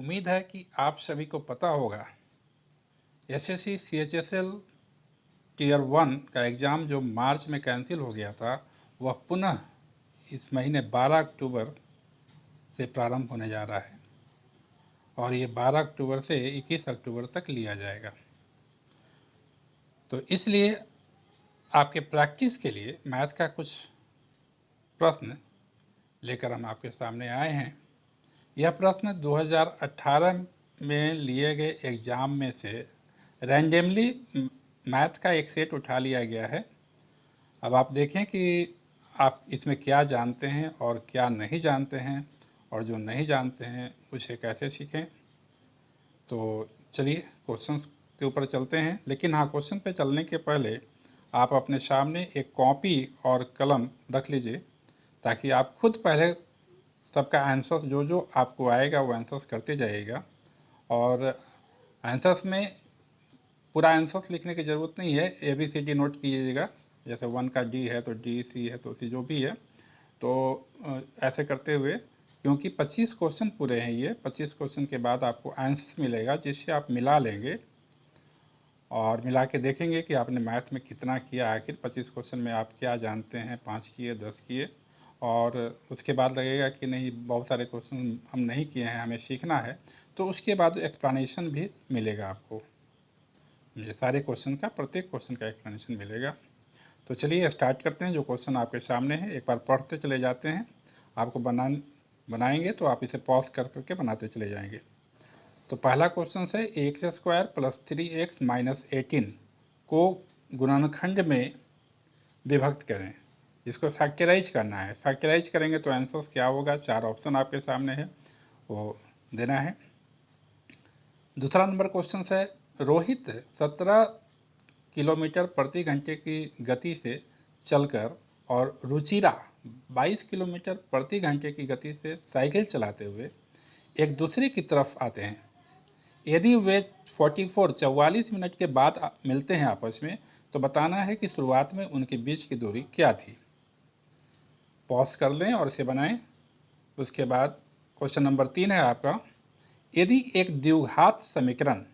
उम्मीद है कि आप सभी को पता होगा एसएससी सीएचएसएल टीयर 1 का एग्ज़ाम जो मार्च में कैंसिल हो गया था वह पुनः इस महीने 12 अक्टूबर से प्रारंभ होने जा रहा है और ये 12 अक्टूबर से 21 अक्टूबर तक लिया जाएगा। तो इसलिए आपके प्रैक्टिस के लिए मैथ का कुछ प्रश्न लेकर हम आपके सामने आए हैं। यह प्रश्न 2018 में लिए गए एग्ज़ाम में से रैंडमली मैथ का एक सेट उठा लिया गया है। अब आप देखें कि आप इसमें क्या जानते हैं और क्या नहीं जानते हैं और जो नहीं जानते हैं उसे कैसे सीखें। तो चलिए क्वेश्चंस के ऊपर चलते हैं, लेकिन हाँ, क्वेश्चन पे चलने के पहले आप अपने सामने एक कॉपी और कलम रख लीजिए ताकि आप खुद पहले सबका आंसर्स जो जो आपको आएगा वो आंसर्स करते जाइएगा। और आंसर्स में पूरा आंसर्स लिखने की ज़रूरत नहीं है, ABCD नोट कीजिएगा। जैसे 1 का D है तो D, C है तो C, जो भी है तो ऐसे करते हुए, क्योंकि 25 क्वेश्चन पूरे हैं, ये 25 क्वेश्चन के बाद आपको आंसर्स मिलेगा जिससे आप मिला लेंगे और मिला के देखेंगे कि आपने मैथ में कितना किया। आखिर 25 क्वेश्चन में आप क्या जानते हैं, 5 किए 10 किए, और उसके बाद लगेगा कि नहीं बहुत सारे क्वेश्चन हम नहीं किए हैं, हमें सीखना है, तो उसके बाद एक्सप्लेनेशन भी मिलेगा आपको। ये सारे क्वेश्चन का, प्रत्येक क्वेश्चन का एक्सप्लेनेशन मिलेगा। तो चलिए स्टार्ट करते हैं। जो क्वेश्चन आपके सामने है एक बार पढ़ते चले जाते हैं। आपको बनाएंगे तो आप इसे पॉज कर करके बनाते चले जाएंगे। तो पहला क्वेश्चन है x² + 3x - 18 को गुणनखंड में विभक्त करें। इसको फैक्टराइज करना है। फैक्टराइज करेंगे तो आंसर क्या होगा, 4 ऑप्शन आपके सामने है, वो देना है। दूसरा नंबर क्वेश्चन है रोहित 17 किलोमीटर प्रति घंटे की गति से चलकर और रुचिरा 22 किलोमीटर प्रति घंटे की गति से साइकिल चलाते हुए एक दूसरे की तरफ आते हैं। यदि वे 44 मिनट के बाद मिलते हैं आपस में, तो बताना है कि शुरुआत में उनके बीच की दूरी क्या थी। पॉज कर लें और इसे बनाएं। उसके बाद क्वेश्चन नंबर 3 है आपका, यदि एक द्विघात समीकरण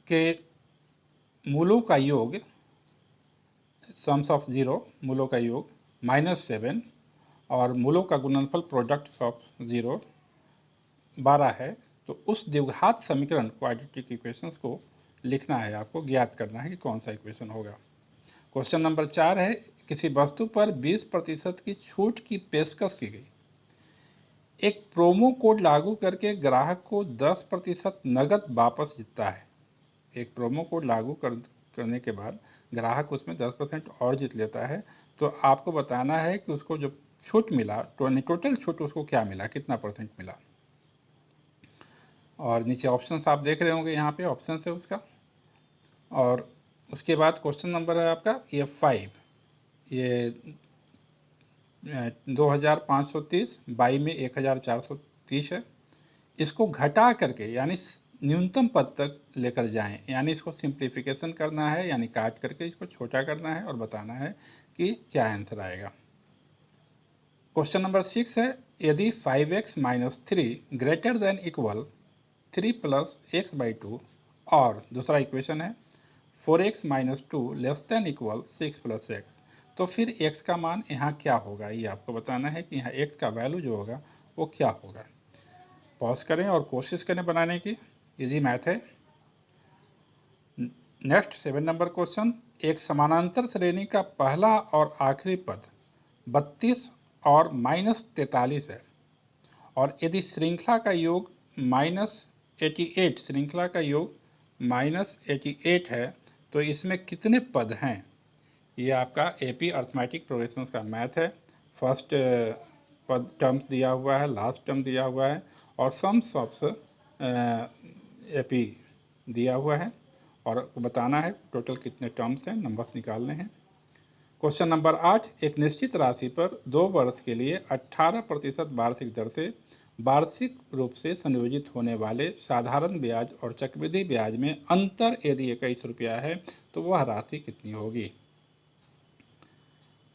के मूलों का योग, सम्स ऑफ जीरो, मूलों का योग -7 और मूलों का गुणनफल प्रोडक्ट ऑफ 0 12 है, तो उस द्विघात समीकरण क्वाड्रेटिक इक्वेशंस को लिखना है, आपको ज्ञात करना है कि कौन सा इक्वेशन होगा। क्वेश्चन नंबर 4 है किसी वस्तु पर 20% की छूट की पेशकश की गई। एक प्रोमो कोड लागू करके ग्राहक को 10% नगद वापस जीतता है। एक प्रोमो कोड लागू करने के बाद ग्राहक उसमें 10% और जीत लेता है। तो आपको बताना है कि उसको जो छूट मिला, टोटल छूट उसको क्या मिला, कितना % मिला। और नीचे ऑप्शंस आप देख रहे होंगे, यहाँ पे ऑप्शन है उसका। और उसके बाद क्वेश्चन नंबर है आपका ये 5, ये 2530 बाई में 1430 है। इसको घटा करके यानी न्यूनतम पद तक लेकर जाएं, यानी इसको सिंप्लीफिकेशन करना है, यानी काट करके इसको छोटा करना है और बताना है कि क्या आंसर आएगा। क्वेश्चन नंबर 6 है यदि 5x - 3 greater than equal 3 + x/2 और दूसरा इक्वेशन है 4x - 2 less than equal 6 + x, तो फिर x का मान यहाँ क्या होगा, ये आपको बताना है कि यहाँ x का वैल्यू जो होगा वो क्या होगा। पॉज करें और कोशिश करें बनाने की, इजी मैथ है। नेक्स्ट 7 नंबर क्वेश्चन, एक समानांतर श्रेणी का पहला और आखिरी पद 32 और -43 है और यदि श्रृंखला का योग -88, श्रृंखला का योग -88 है, तो इसमें कितने पद हैं। ये आपका AP अर्थमेटिक प्रोग्रेशन का मैथ है। फर्स्ट पद टर्म्स दिया हुआ है, लास्ट टर्म दिया हुआ है और सम्स ऑफ AP दिया हुआ है और बताना है टोटल कितने टर्म्स हैं, नंबर्स निकालने हैं। क्वेश्चन नंबर 8, एक निश्चित राशि पर 2 वर्ष के लिए 18% वार्षिक दर से वार्षिक रूप से संयोजित होने वाले साधारण ब्याज और चक्रवृद्धि ब्याज में अंतर यदि 21 रुपया है, तो वह राशि कितनी होगी।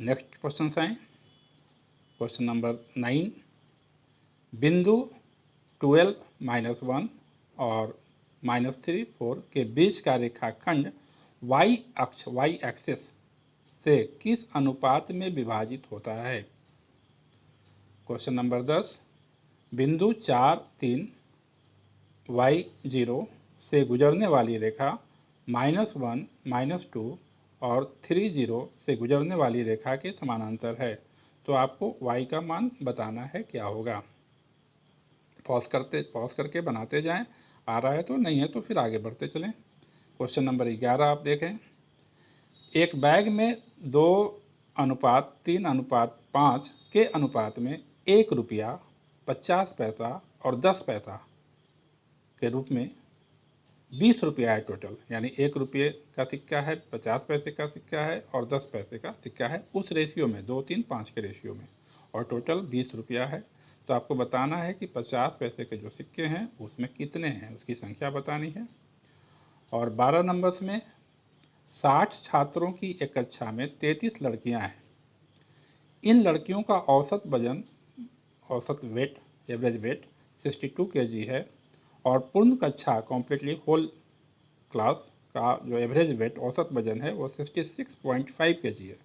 नेक्स्ट क्वेश्चन आए। क्वेश्चन नंबर 9, बिंदु 12 -1 और -3, 4 के बीच का रेखाखंड y अक्ष y एक्सिस से किस अनुपात में विभाजित होता है? क्वेश्चन नंबर 10, बिंदु 4, 3 y0 से गुजरने वाली रेखा -1, -2 और 3, 0 से गुजरने वाली रेखा के समानांतर है, तो आपको y का मान बताना है क्या होगा। पॉज करके बनाते जाएं, आ रहा है तो, नहीं है तो फिर आगे बढ़ते चलें। क्वेश्चन नंबर 11 आप देखें, एक बैग में 2:3:5 के अनुपात में 1 रुपया, 50 पैसा और 10 पैसा के रूप में 20 रुपया है टोटल, यानी 1 रुपये का सिक्का है, 50 पैसे का सिक्का है और 10 पैसे का सिक्का है, उस रेशियो में 2, 3, 5 के रेशियो में, और टोटल 20 रुपया है। तो आपको बताना है कि 50 पैसे के जो सिक्के हैं उसमें कितने हैं, उसकी संख्या बतानी है। और 12 नंबर्स में 60 छात्रों की एक कक्षा में 33 लड़कियां हैं। इन लड़कियों का औसत वजन, औसत वेट, एवरेज वेट 62 kg है और पूर्ण कक्षा कॉम्प्लीटली होल क्लास का जो एवरेज वेट, औसत वजन है वो 66.5 kg है।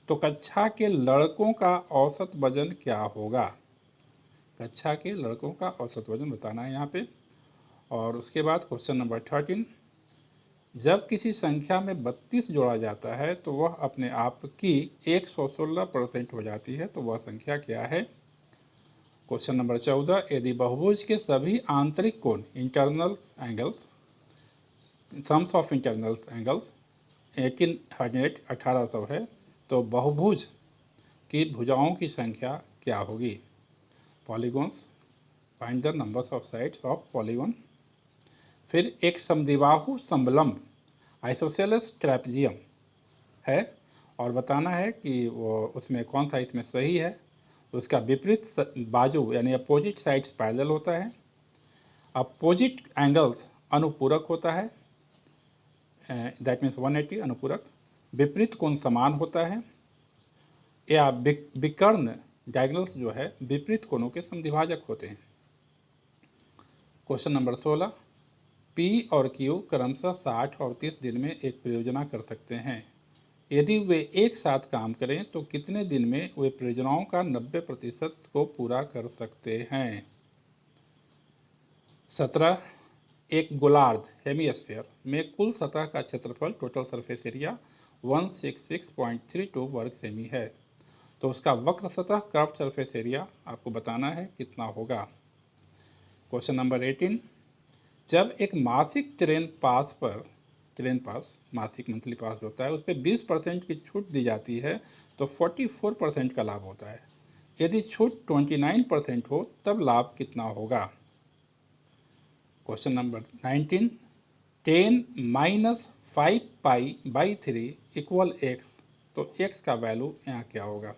तो कक्षा के लड़कों का औसत वजन क्या होगा? कक्षा के लड़कों का औसत वजन बताना है यहाँ पे। और उसके बाद क्वेश्चन नंबर 13, जब किसी संख्या में 32 जोड़ा जाता है तो वह अपने आप की 116% हो जाती है, तो वह संख्या क्या है? क्वेश्चन नंबर 14, यदि बहुभुज के सभी आंतरिक कोण, internal angles, sums of internal angles 1800 है, तो बहुभुज की भुजाओं की संख्या क्या होगी? Polygons, find the numbers of sides of polygon. फिर एक समद्विबाहु समलंब आइसोसेलेस ट्रैपेजियम है और बताना है कि वो उसमें कौन सा इसमें सही है। उसका विपरीत बाजू यानी अपोजिट साइड्स पैरेलल होता है, अपोजिट एंगल्स अनुपूरक होता है, दैट मीन्स 180 अनुपूरक, विपरीत कोण समान होता है, या विकर्ण डायगोनल्स जो है विपरीत कोणों के समद्विभाजक होते हैं। क्वेश्चन नंबर 16, P और Q क्रमशः 60 और 30 दिन में एक परियोजना कर सकते हैं। यदि वे एक साथ काम करें तो कितने दिन में वे परियोजनाओं का 90% को पूरा कर सकते हैं? 17, एक गोलार्ध हेमिस्फीयर में कुल सतह का क्षेत्रफल, टोटल सरफेस एरिया 166.32 वर्ग सेमी है, तो उसका वक्र सतह कर्व सरफेस एरिया आपको बताना है कितना होगा। क्वेश्चन नंबर 18, जब एक मासिक ट्रेन पास मासिक मंथली पास होता है, उस पर 20% की छूट दी जाती है तो 44% का लाभ होता है। यदि छूट 29% हो तब लाभ कितना होगा? क्वेश्चन नंबर 19, 10 - 5π/3 = x, तो x का वैल्यू यहाँ क्या होगा?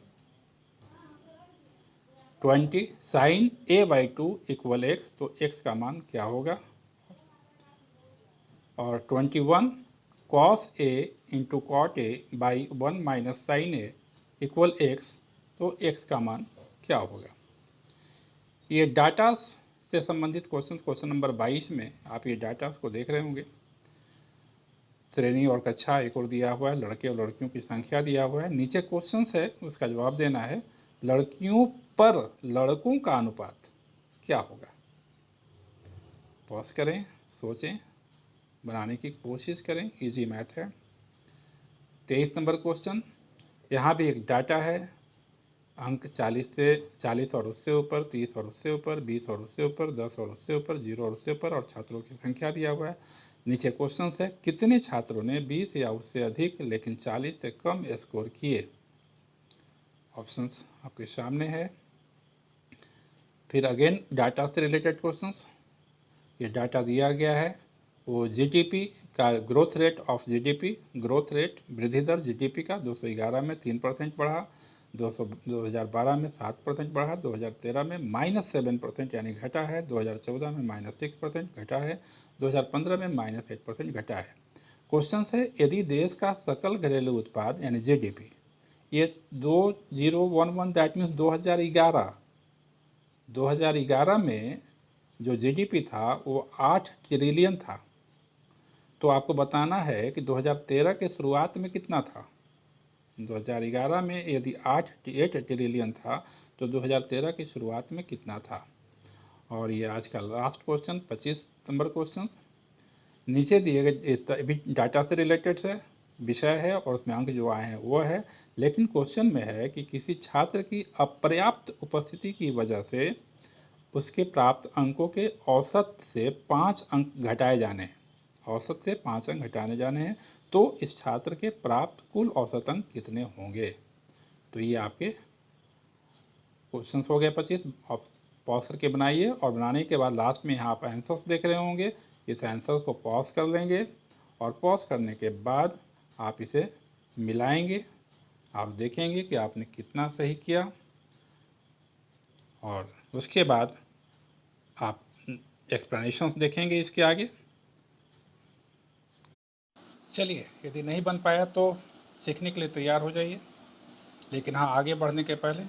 20 sin a/2 = x, तो x का मान क्या होगा? और 21 cos a × cot a/1 - sin a = x, तो x का मान क्या होगा? ये डाटा से संबंधित क्वेश्चन नंबर 22 में आप ये डाटा को देख रहे होंगे। श्रेणी और कक्षा एक और दिया हुआ है, लड़के और लड़कियों की संख्या दिया हुआ है, नीचे क्वेश्चन है उसका जवाब देना है। लड़कियों पर लड़कों का अनुपात क्या होगा? पॉज करें, सोचें, बनाने की कोशिश करें, इजी मैथ है। 23 नंबर क्वेश्चन, यहाँ भी एक डाटा है, अंक 40 और उससे ऊपर, 30 और उससे ऊपर, 20 और उससे ऊपर, 10 और उससे ऊपर, 0 और उससे ऊपर, और छात्रों की संख्या दिया हुआ है। नीचे क्वेश्चन है, कितने छात्रों ने 20 या उससे अधिक लेकिन 40 से कम स्कोर किए? ऑप्शंस आपके सामने है। फिर अगेन डाटा से रिलेटेड क्वेश्चंस, ये डाटा दिया गया है, वो जीडीपी का growth rate of GDP, growth rate वृद्धि दर जीडीपी का 2011 में 3% बढ़ा, 2012 में 7% बढ़ा, 2013 में -7% यानी घटा है, 2014 में -6% घटा है, 2015 में -8% घटा है। क्वेश्चन है, यदि देश का सकल घरेलू उत्पाद यानी जीडीपी ये 2011 दैट मीन्स 2011 में जो जीडीपी था वो 8 ट्रिलियन था। तो आपको बताना है कि 2013 के शुरुआत में कितना था। 2011 में यदि 8 ट्रिलियन था तो 2013 की शुरुआत में कितना था। और ये आज का लास्ट क्वेश्चन 25 नंबर क्वेश्चन नीचे दिए गए डाटा से रिलेटेड है, विषय है और उसमें अंक जो आए हैं वो है। लेकिन क्वेश्चन में है कि किसी छात्र की अपर्याप्त उपस्थिति की वजह से उसके प्राप्त अंकों के औसत से 5 अंक घटाए जाने हैं। औसत से 5 अंक घटाने जाने हैं तो इस छात्र के प्राप्त कुल औसत अंक कितने होंगे। तो ये आपके क्वेश्चंस हो गए 25। आप पॉज करके बनाइए और बनाने के बाद लास्ट में यहाँ आप आंसर्स देख रहे होंगे। इस आंसर को पॉज कर लेंगे और पॉज करने के बाद आप इसे मिलाएंगे। आप देखेंगे कि आपने कितना सही किया और उसके बाद आप एक्सप्लेनेशंस देखेंगे इसके आगे। चलिए, यदि नहीं बन पाया तो सीखने के लिए तैयार हो जाइए। लेकिन हाँ, आगे बढ़ने के पहले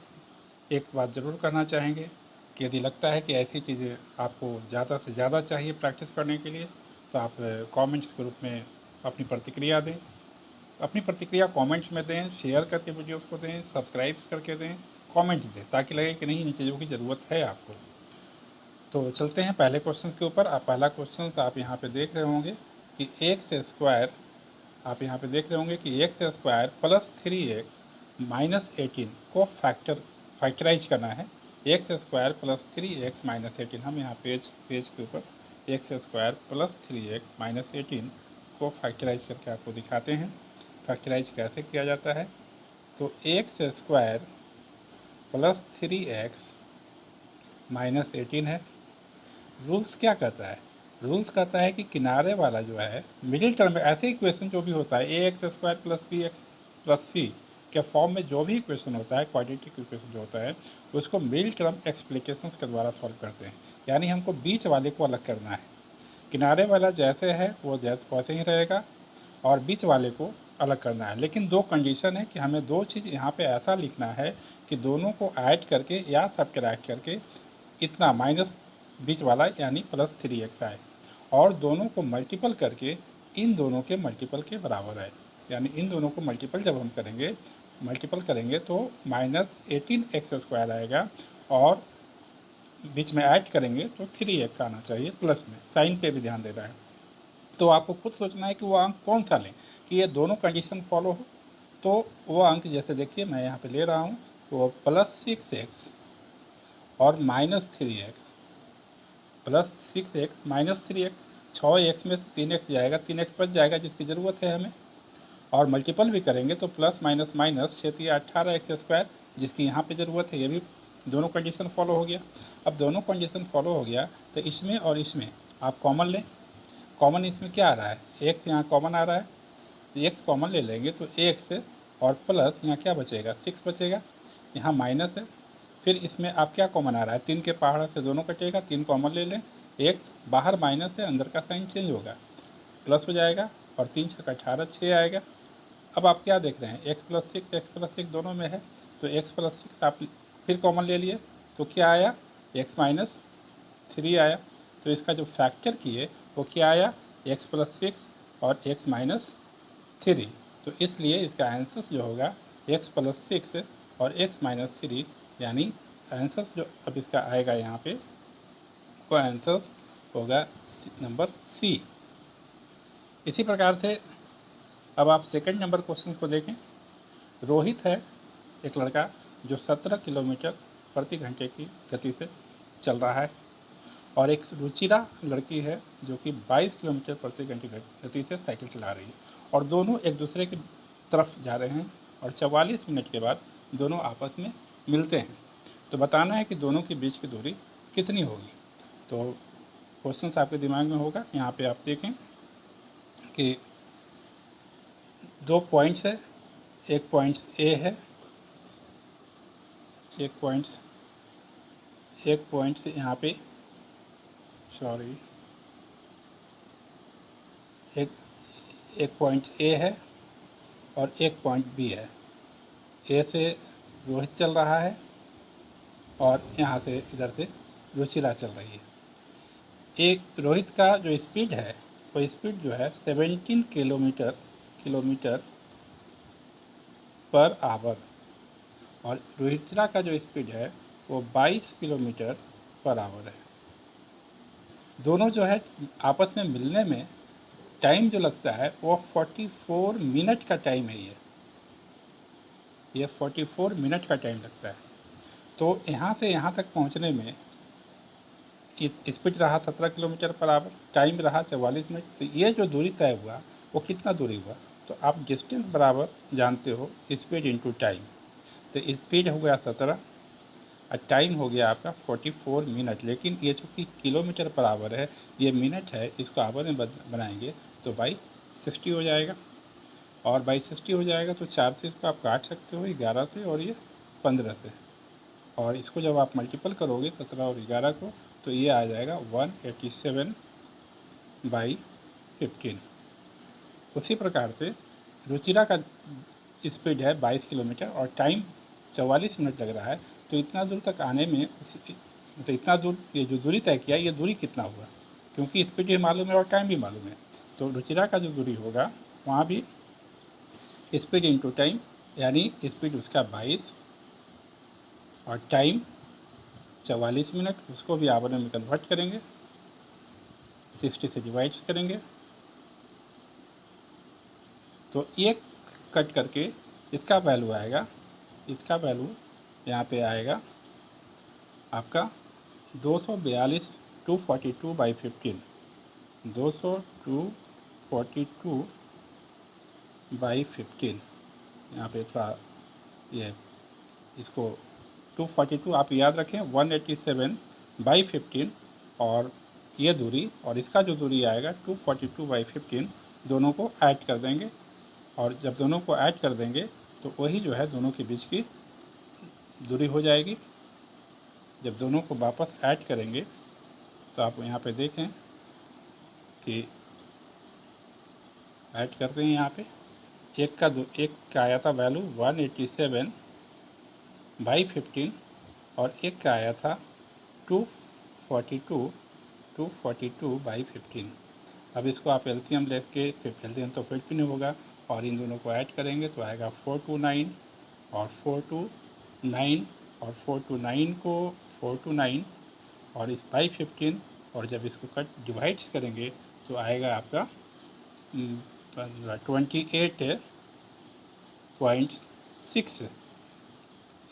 एक बात ज़रूर करना चाहेंगे कि यदि लगता है कि ऐसी चीज़ें आपको ज़्यादा से ज़्यादा चाहिए प्रैक्टिस करने के लिए तो आप कमेंट्स ग्रुप में अपनी प्रतिक्रिया दें। अपनी प्रतिक्रिया कमेंट्स में दें, शेयर करके वीडियोस को दें, सब्सक्राइब करके दें, कमेंट दें, ताकि लगे कि नहीं इन चीज़ों की ज़रूरत है आपको। तो चलते हैं पहले क्वेश्चन के ऊपर। आप पहला क्वेश्चन आप यहाँ पे देख रहे होंगे कि एक्स स्क्वायर, आप यहाँ पे देख रहे होंगे कि x square plus 3x minus 18 को फैक्टराइज करना है। X square plus 3x minus 18, हम यहाँ पेज के ऊपर x square plus 3x minus 18 को फैक्टराइज करके आपको दिखाते हैं फैक्टराइज कैसे किया जाता है। तो x square plus 3x minus 18 है। रूल्स क्या कहता है? रूल्स कहता है कि किनारे वाला जो है मिडिल टर्म में, ऐसे इक्वेशन जो भी होता है A x square plus B x plus C के फॉर्म में जो भी इक्वेशन होता है, क्वाड्रेटिक इक्वेशन जो होता है, उसको मिडिल टर्म एक्सप्लिकेशंस के द्वारा सॉल्व करते हैं। यानी हमको बीच वाले को अलग करना है। किनारे वाला जैसे है वो जैसे वैसे ही रहेगा और बीच वाले को अलग करना है। लेकिन दो कंडीशन है कि हमें दो चीज़ यहाँ पे ऐसा लिखना है कि दोनों को ऐड करके या सबट्रैक्ट करके इतना माइनस बीच वाला यानी प्लस 3x आए और दोनों को मल्टीपल करके इन दोनों के मल्टीपल के बराबर आए। यानी इन दोनों को मल्टीपल जब हम मल्टीपल करेंगे तो माइनस 18x स्क्वायर आएगा और बीच में ऐड करेंगे तो 3x आना चाहिए प्लस में। साइन पे भी ध्यान देना है। तो आपको खुद सोचना है कि वो अंक कौन सा लें कि ये दोनों कंडीशन फॉलो हो। तो वो अंक जैसे देखिए मैं यहाँ पे ले रहा हूँ, वो प्लस 6x और minus 3x, plus 6x minus 3x, 6x में से 3x जाएगा, 3x बच जाएगा जिसकी ज़रूरत है हमें। और मल्टीपल भी करेंगे तो plus minus minus 6 18x square जिसकी यहाँ पे ज़रूरत है। ये भी दोनों कंडीशन फॉलो हो गया। अब दोनों कंडीशन फॉलो हो गया तो इसमें और इसमें आप कॉमन लें। कॉमन इसमें क्या आ रहा है? एक्स यहाँ कॉमन आ रहा है तो एक्स कॉमन ले लेंगे तो एक्स और प्लस यहाँ क्या बचेगा? 6 बचेगा। यहाँ माइनस है। फिर इसमें आप क्या कॉमन आ रहा है? 3 के पहाड़ से दोनों कटेगा, 3 कॉमन ले लें। एक्स बाहर माइनस है, अंदर का साइन चेंज होगा, प्लस हो जाएगा और 3 छः 18, 6 आएगा। अब आप क्या देख रहे हैं? एक्स प्लस सिक्स दोनों में है तो एक्स प्लस 6 आप फिर कॉमन ले लिए तो क्या आया? एक्स माइनस 3 आया। तो इसका जो फैक्टर किए वो क्या आया? एक्स प्लस 6 और एक्स माइनस 3। तो इसलिए इसका आंसर जो होगा एक्स प्लस 6 और एक्स माइनस 3, यानी आंसर जो अब इसका आएगा यहाँ पे वो आंसर होगा नंबर सी। इसी प्रकार से अब आप सेकंड नंबर क्वेश्चन को देखें। रोहित है एक लड़का जो 17 किलोमीटर प्रति घंटे की गति से चल रहा है और एक रुचिरा लड़की है जो कि 22 किलोमीटर प्रति घंटे गति से साइकिल चला रही है और दोनों एक दूसरे की तरफ जा रहे हैं और 44 मिनट के बाद दोनों आपस में मिलते हैं। तो बताना है कि दोनों के बीच की दूरी कितनी होगी। तो क्वेश्चन आपके दिमाग में होगा। यहाँ पे आप देखें कि दो पॉइंट्स है, एक पॉइंट ए है, एक पॉइंट यहाँ पे सॉरी एक पॉइंट ए है और एक पॉइंट बी है। ए से रोहित चल रहा है और यहाँ से इधर से रुचिरा चल रही है। एक रोहित का जो स्पीड है वो स्पीड जो है 17 किलोमीटर पर आवर, और रोहितरा का जो स्पीड है वो 22 किलोमीटर पर आवर है। दोनों जो है आपस में मिलने में टाइम जो लगता है वो 44 मिनट का टाइम है। ये 44 मिनट का टाइम लगता है। तो यहाँ से यहाँ तक पहुँचने में स्पीड रहा 17 किलोमीटर पर आवर, टाइम रहा 44 मिनट। तो ये जो दूरी तय हुआ वो कितना दूरी हुआ? तो आप डिस्टेंस बराबर जानते हो स्पीड इंटू टाइम। तो स्पीड हो गया 17 और टाइम हो गया आपका 44 मिनट। लेकिन ये चूँकि किलोमीटर पर आवर है, ये मिनट है, इसको आवर में बनाएंगे तो बाई 60 हो जाएगा। और बाई 60 हो जाएगा तो 4 से इसको आप काट सकते हो, 11 से और ये 15 से, और इसको जब आप मल्टीपल करोगे 17 और 11 को तो ये आ जाएगा 187/15। उसी प्रकार से रुचिरा का स्पीड है 22 किलोमीटर और टाइम 44 मिनट लग रहा है। तो इतना दूर तक आने में मतलब इतना दूर ये जो दूरी तय किया, ये दूरी कितना हुआ? क्योंकि स्पीड भी मालूम है और टाइम भी मालूम है, तो रुचिरा का जो दूरी होगा वहाँ भी स्पीड इंटू टाइम, यानी स्पीड उसका 22 और टाइम 44 मिनट, उसको भी आवर में कन्वर्ट करेंगे, 60 से डिवाइड करेंगे तो एक कट करके इसका वैल्यू आएगा, इसका वैल्यू यहाँ पे आएगा आपका 242 242/15, 242/15। यहाँ पे थोड़ा ये इसको 242 आप याद रखें, 187/15 और ये दूरी और इसका जो दूरी आएगा 242/15, दोनों को ऐड कर देंगे। और जब दोनों को ऐड कर देंगे तो वही जो है दोनों के बीच की दूरी हो जाएगी। जब दोनों को वापस ऐड करेंगे तो आप यहाँ पे देखें कि ऐड करते हैं, यहाँ पे एक का आया था वैल्यू 187/15 और एक का आया था 242/15। अब इसको आप एलसीएम लेके, फिर एलसीएम तो फिट भी नहीं होगा, और इन दोनों को ऐड करेंगे तो आएगा 429 और 429 और 429 को 429 और इस बाई 15, और जब इसको कट डिवाइड करेंगे तो आएगा आपका 28.6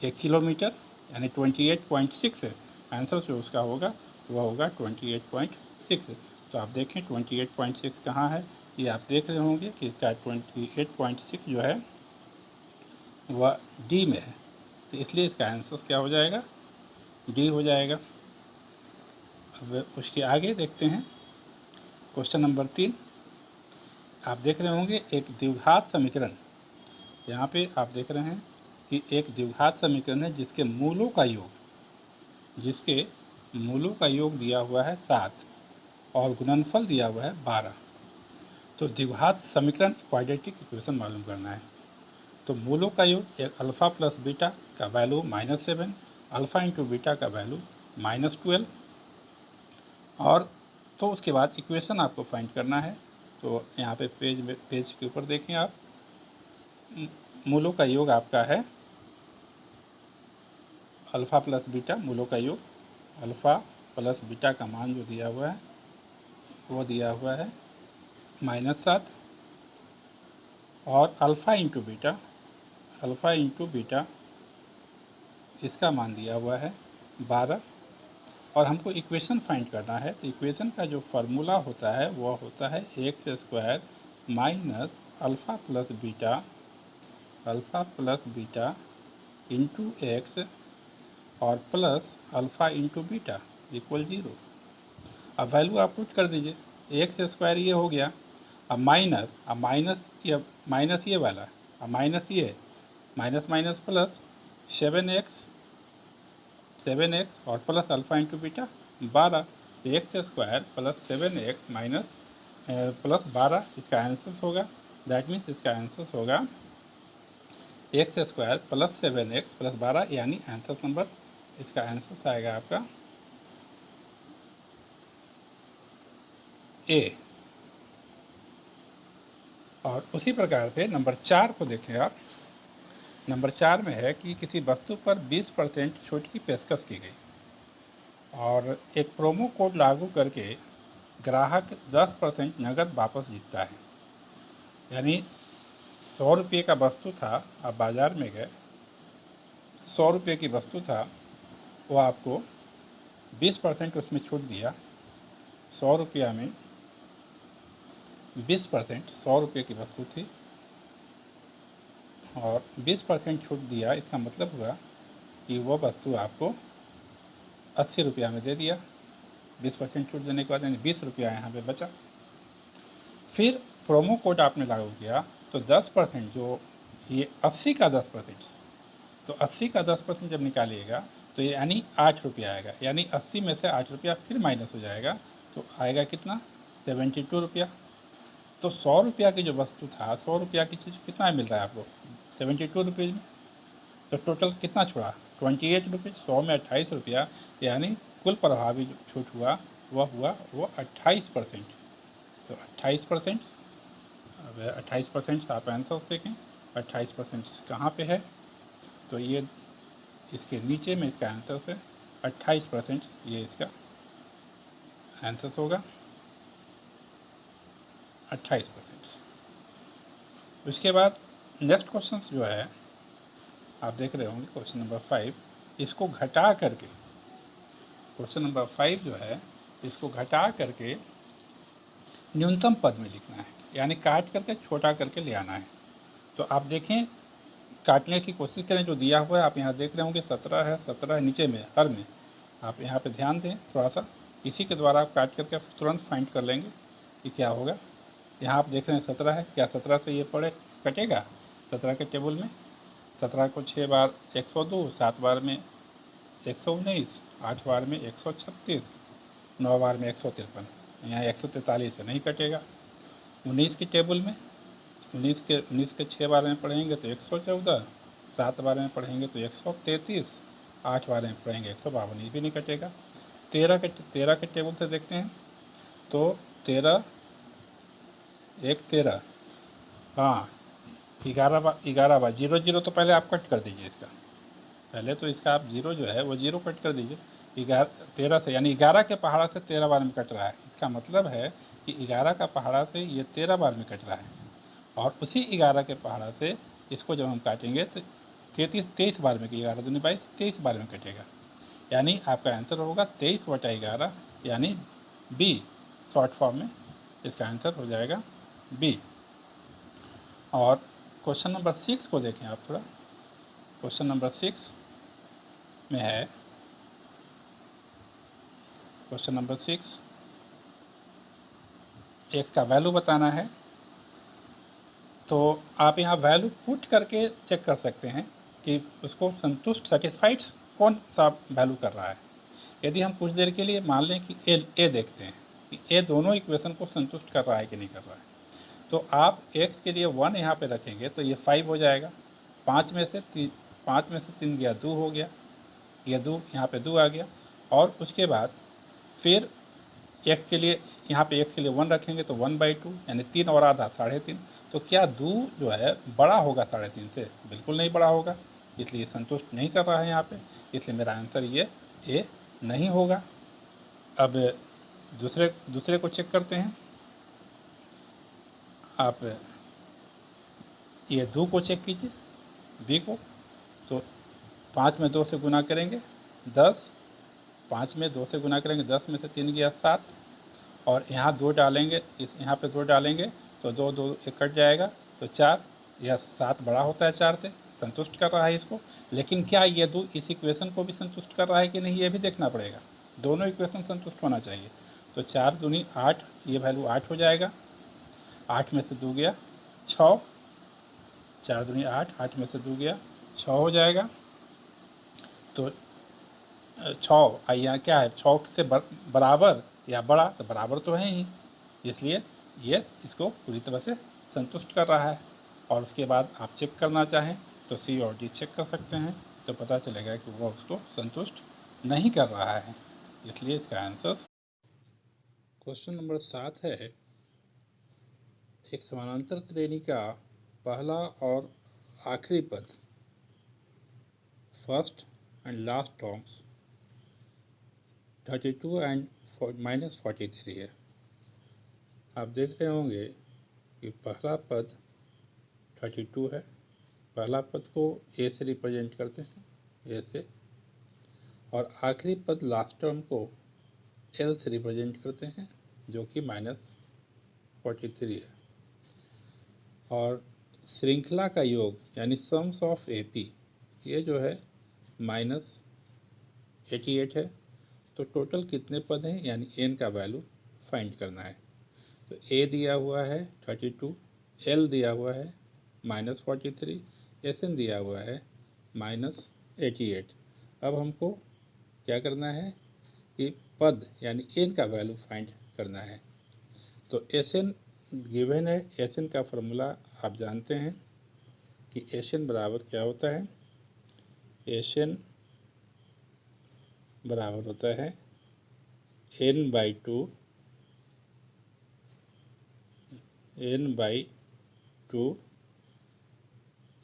एक किलोमीटर, यानी 28.6 आंसर जो उसका होगा वह होगा 28.6। तो आप देखें 28.6 कहाँ है, ये आप देख रहे होंगे कि इसका 28.6 जो है वह डी में है, तो इसलिए इसका आंसर क्या हो जाएगा? डी हो जाएगा। अब उसके आगे देखते हैं क्वेश्चन नंबर 3। आप देख रहे होंगे एक द्विघात समीकरण, यहाँ पे आप देख रहे हैं कि एक द्विघात समीकरण है जिसके मूलों का योग दिया हुआ है 7 और गुणनफल दिया हुआ है 12। तो द्विघात समीकरण क्वाड्रेटिक इक्वेशन मालूम करना है। तो मूलों का योग एक अल्फ़ा प्लस बीटा का वैल्यू -7, अल्फ़ा इंटू बीटा का वैल्यू -12, और तो उसके बाद इक्वेशन आपको फाइंड करना है। तो यहाँ पे पेज के ऊपर देखें आप, मूलों का योग आपका है अल्फ़ा प्लस बीटा, मूलों का योग अल्फ़ा प्लस बीटा का मान जो दिया हुआ है वो दिया हुआ है -7, और अल्फ़ा इंटू बीटा इसका मान दिया हुआ है 12, और हमको इक्वेशन फाइंड करना है। तो इक्वेशन का जो फार्मूला होता है वह होता है x² minus alpha plus beta into x और plus alpha into beta equal 0। अब वैल्यू आप पुट कर दीजिए, x² ये हो गया, अब माइनस ये वाला, अब माइनस ये, माइनस माइनस प्लस 7x और plus alpha into beta 12, x² plus 7x minus plus 12 इसका आंसर होगा। दैट मीन्स इसका आंसर होगा x² प्लस 7x प्लस 12, यानी आंसर नंबर इसका आंसर आएगा आपका ए। और उसी प्रकार से नंबर 4 को देखें आप। नंबर 4 में है कि किसी वस्तु पर 20% छूट की पेशकश की गई और एक प्रोमो कोड लागू करके ग्राहक 10% नकद वापस जीतता है। यानी 100 रुपये का वस्तु था, आप बाज़ार में गए, 100 रुपये की वस्तु था, वो आपको 20% उसमें छूट दिया। 100 रुपया में 20%, 100 रुपये की वस्तु थी और 20% छूट दिया। इसका मतलब हुआ कि वो वस्तु आपको 80 रुपया में दे दिया। 20% छूट देने के बाद यानी 20 रुपया यहाँ पे बचा। फिर प्रोमो कोड आपने लागू किया तो 10%, जो ये 80 का 10%, तो 80 का 10% जब निकालिएगा तो ये यानी 8 रुपया आएगा। यानी 80 में से 8 रुपया फिर माइनस हो जाएगा तो आएगा कितना, 72 रुपया। तो 100 रुपया की जो वस्तु था, 100 रुपया की चीज़ कितना मिल रहा है आपको, 72 रुपीज़ में। तो टोटल कितना छोड़ा, 28 रुपीज़। 100 में 28 रुपया, यानी कुल प्रभावी जो छूट हुआ वह हुआ वो 28%। तो 28%, अब 28% आप आंसर देखें, 28% कहाँ पे है, तो ये इसके नीचे में इसका आंसर है 28%, ये इसका आंसर होगा 28%। उसके बाद नेक्स्ट क्वेश्चन जो है आप देख रहे होंगे, क्वेश्चन नंबर 5, इसको घटा करके, क्वेश्चन नंबर 5 जो है इसको घटा करके न्यूनतम पद में लिखना है, यानी काट करके छोटा करके ले आना है। तो आप देखें, काटने की कोशिश करें, जो दिया हुआ है आप यहाँ देख रहे होंगे 17 है, 17 है नीचे में हर में, आप यहाँ पे ध्यान दें थोड़ा सा, इसी के द्वारा आप काट करके तुरंत फाइंड कर लेंगे कि क्या होगा। यहाँ आप देख रहे हैं 17 है, क्या 17 से ये पड़े कटेगा 17 के टेबल में। 17 को 6 बार 102, 7 बार में 119, 8 बार में 136, 9 बार में 153, यहाँ 143 से नहीं कटेगा। 19 की टेबल में 19 के 6 बार में पढ़ेंगे तो 114, 7 बार में पढ़ेंगे तो 133, 8 बार में पढ़ेंगे 152, ये भी नहीं कटेगा। 13 के टेबल से देखते हैं तो 13 1 13, हाँ 11 बार 0 0, तो पहले आप कट कर दीजिए इसका, पहले तो इसका आप 0 जो है वो 0 कट कर दीजिए। 13 से, यानी 11 के पहाड़ा से 13 बार में कट रहा है, इसका मतलब है कि 11 का पहाड़ा से ये 13 बार में कट रहा है। और उसी 11 के पहाड़ा से इसको जब हम काटेंगे तो 23 बार में, 11 दूनी 22, 23 बार में कटेगा। यानी आपका आंसर होगा 23/11, यानी बी, शॉर्ट फॉर्म में इसका आंसर हो जाएगा बी। और क्वेश्चन नंबर 6 को देखें आप थोड़ा। क्वेश्चन नंबर 6 में है, क्वेश्चन नंबर 6 x का वैल्यू बताना है। तो आप यहाँ वैल्यू पुट करके चेक कर सकते हैं कि उसको संतुष्ट, सेटिस्फाइड कौन सा वैल्यू कर रहा है। यदि हम कुछ देर के लिए मान लें कि ए देखते हैं कि ए दोनों इक्वेशन को संतुष्ट कर रहा है कि नहीं कर रहा है, तो आप x के लिए 1 यहाँ पे रखेंगे तो ये 5 हो जाएगा। 5 में से 3 गया 2 हो गया, ये 2 यहाँ पे 2 आ गया। और उसके बाद फिर x के लिए, यहाँ पे x के लिए 1 रखेंगे तो 1/2, यानी 3 और आधा 3.5। तो क्या 2 जो है बड़ा होगा 3.5 से? बिल्कुल नहीं बड़ा होगा, इसलिए संतुष्ट नहीं कर रहा है यहाँ पे, इसलिए मेरा आंसर ये ए नहीं होगा। अब दूसरे को चेक करते हैं। आप ये 2 को चेक कीजिए, बी को। तो 5 में 2 से गुना करेंगे 10, 5 में 2 से गुना करेंगे 10 में से 3 गया 7, और यहाँ 2 डालेंगे, यहाँ पे 2 डालेंगे तो 2 2 एक कट जाएगा तो 4, यह 7 बड़ा होता है 4 से, संतुष्ट कर रहा है इसको। लेकिन क्या ये 2 इस इक्वेशन को भी संतुष्ट कर रहा है कि नहीं, ये भी देखना पड़ेगा। दोनों इक्वेशन संतुष्ट होना चाहिए। तो 4 दूनी 8, ये वैल्यू 8 हो जाएगा। 8 में से 2 गया 6, 4 दूनी 8, 8 में से 2 गया 6 हो जाएगा। तो 6 यहाँ क्या है, 6 से बराबर या बड़ा, तो बराबर तो है ही, इसलिए ये इसको पूरी तरह से संतुष्ट कर रहा है। और उसके बाद आप चेक करना चाहें तो सी और डी चेक कर सकते हैं, तो पता चलेगा कि वो उसको संतुष्ट नहीं कर रहा है, इसलिए इसका आंसर क्वेश्चन नंबर 7 है, एक समानांतर श्रेणी का पहला और आखिरी पद first and last terms 32 and -43 है। आप देख रहे होंगे कि पहला पद 32 है। पहला पद को ए से रिप्रेजेंट करते हैं, ए से, और आखिरी पद लास्ट टर्म को एल से रिप्रेजेंट करते हैं, जो कि -43 है। और श्रृंखला का योग यानी सम्स ऑफ एपी, ये जो है -88 है। तो टोटल कितने पद हैं, यानी एन का वैल्यू फाइंड करना है। तो ए दिया हुआ है 32, एल दिया हुआ है -43, एस एन दिया हुआ है -88। अब हमको क्या करना है कि पद यानी एन का वैल्यू फाइंड करना है। तो एस एन गिवन है। एस एन का फॉर्मूला आप जानते हैं कि एस एन बराबर क्या होता है। एस एन बराबर होता है n/2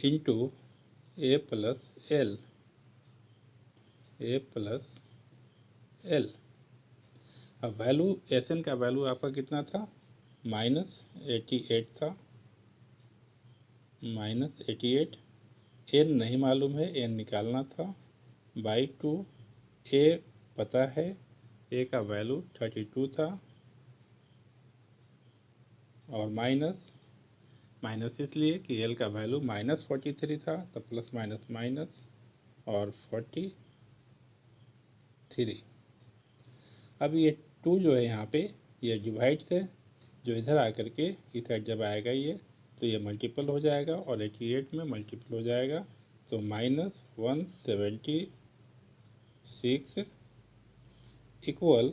into a plus L. अब वैल्यू एस एन का वैल्यू आपका कितना था, -88 था। -88, एन नहीं मालूम है, एन निकालना था, /2। ए पता है, ए का वैल्यू 32 था, और माइनस इसलिए कि एल का वैल्यू -43 था, तो प्लस माइनस माइनस और 43। अब ये 2 जो है यहाँ पे ये डिवाइड से जो इधर आकर के इधर जब आएगा ये, तो ये मल्टीपल हो जाएगा और 88 में मल्टीपल हो जाएगा। तो -176 इक्वल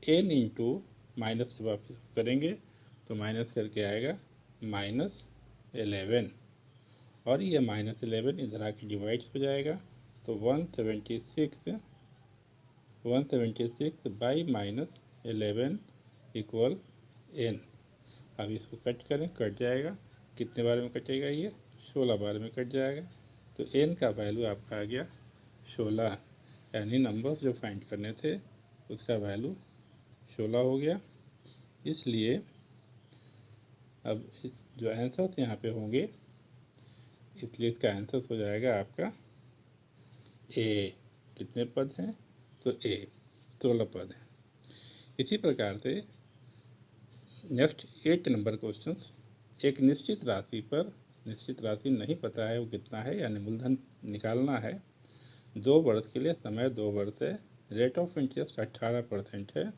n इंटू माइनस, जब आप इसको करेंगे तो माइनस करके आएगा -11, और ये -11 इधर आके डिवाइड हो जाएगा। तो 176 बाई -11 इक्वल n। अब इसको कट करें, कट जाएगा। कितने बार में कटेगा ये, 16 बार में कट जाएगा। तो n का वैल्यू आपका आ गया 16, यानी नंबर्स जो फाइंड करने थे उसका वैल्यू 16 हो गया। इसलिए अब जो आंसर्स यहाँ पे होंगे, इसलिए इसका आंसर हो जाएगा आपका ए। कितने पद हैं, तो ए 16 पद हैं। इसी प्रकार से नेक्स्ट 8 नंबर क्वेश्चंस, एक निश्चित राशि पर, निश्चित राशि नहीं पता है वो कितना है, यानी मूलधन निकालना है। 2 वर्ष के लिए समय 2 वर्ष है, रेट ऑफ इंटरेस्ट 18% है,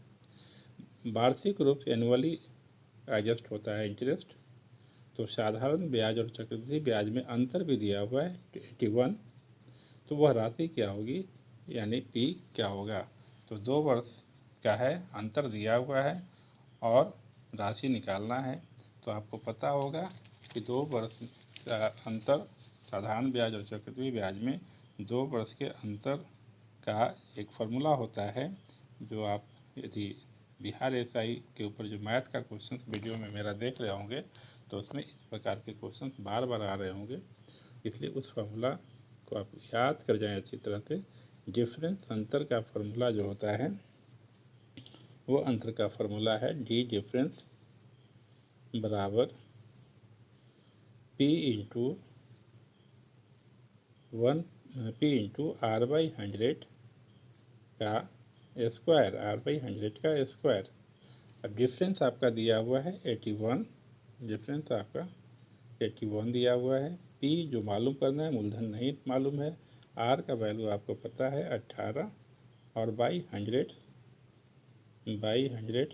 वार्षिक रूप से एनुअली एडजस्ट होता है इंटरेस्ट। तो साधारण ब्याज और चक्रवृद्धि ब्याज में अंतर भी दिया हुआ है 81। तो वह राशि क्या होगी, यानी पी क्या होगा। तो 2 वर्ष का है, अंतर दिया हुआ है और राशि निकालना है। तो आपको पता होगा कि 2 वर्ष का अंतर, साधारण ब्याज और चक्रवृद्धि ब्याज में 2 वर्ष के अंतर का एक फार्मूला होता है, जो आप यदि बिहार एसआई के ऊपर जो मैथ का क्वेश्चंस वीडियो में मेरा देख रहे होंगे, तो उसमें इस प्रकार के क्वेश्चंस बार बार आ रहे होंगे। इसलिए उस फार्मूला को आप याद कर जाएं अच्छी तरह से। डिफरेंस, अंतर का फार्मूला जो होता है, वो अंतर का फार्मूला है डी डिफरेंस बराबर P इंटू R/100 का स्क्वायर, R/100 का स्क्वायर। अब डिफरेंस आपका दिया हुआ है 81, डिफरेंस आपका 81 दिया हुआ है। P जो मालूम करना है, मूलधन नहीं मालूम है। R का वैल्यू आपको पता है 18, और बाई हंड्रेड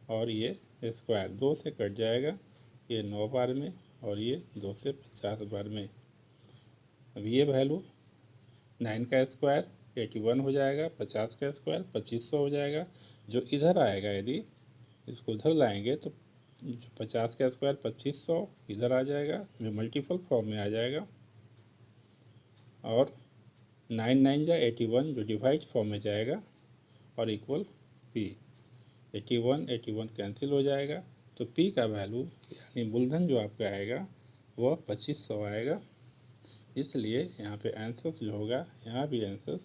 और ये स्क्वायर 2 से कट जाएगा, ये 9 बार में, और ये 2 से 50 बार में। अब ये वैल्यू 9 का स्क्वायर 81 हो जाएगा, 50 का स्क्वायर 2500 हो जाएगा। जो इधर आएगा, यदि इसको उधर लाएंगे तो 50 का स्क्वायर 2500 इधर आ जाएगा, जो मल्टीपल फॉर्म में आ जाएगा, और 9 9 जा 81 जो डिवाइड फॉर्म में जाएगा, और इक्वल P। 81 81 कैंसिल हो जाएगा, तो P का वैल्यू यानी मूलधन जो आपका आएगा वह 2500 आएगा। इसलिए यहाँ पे आंसर जो होगा, यहाँ भी आंसर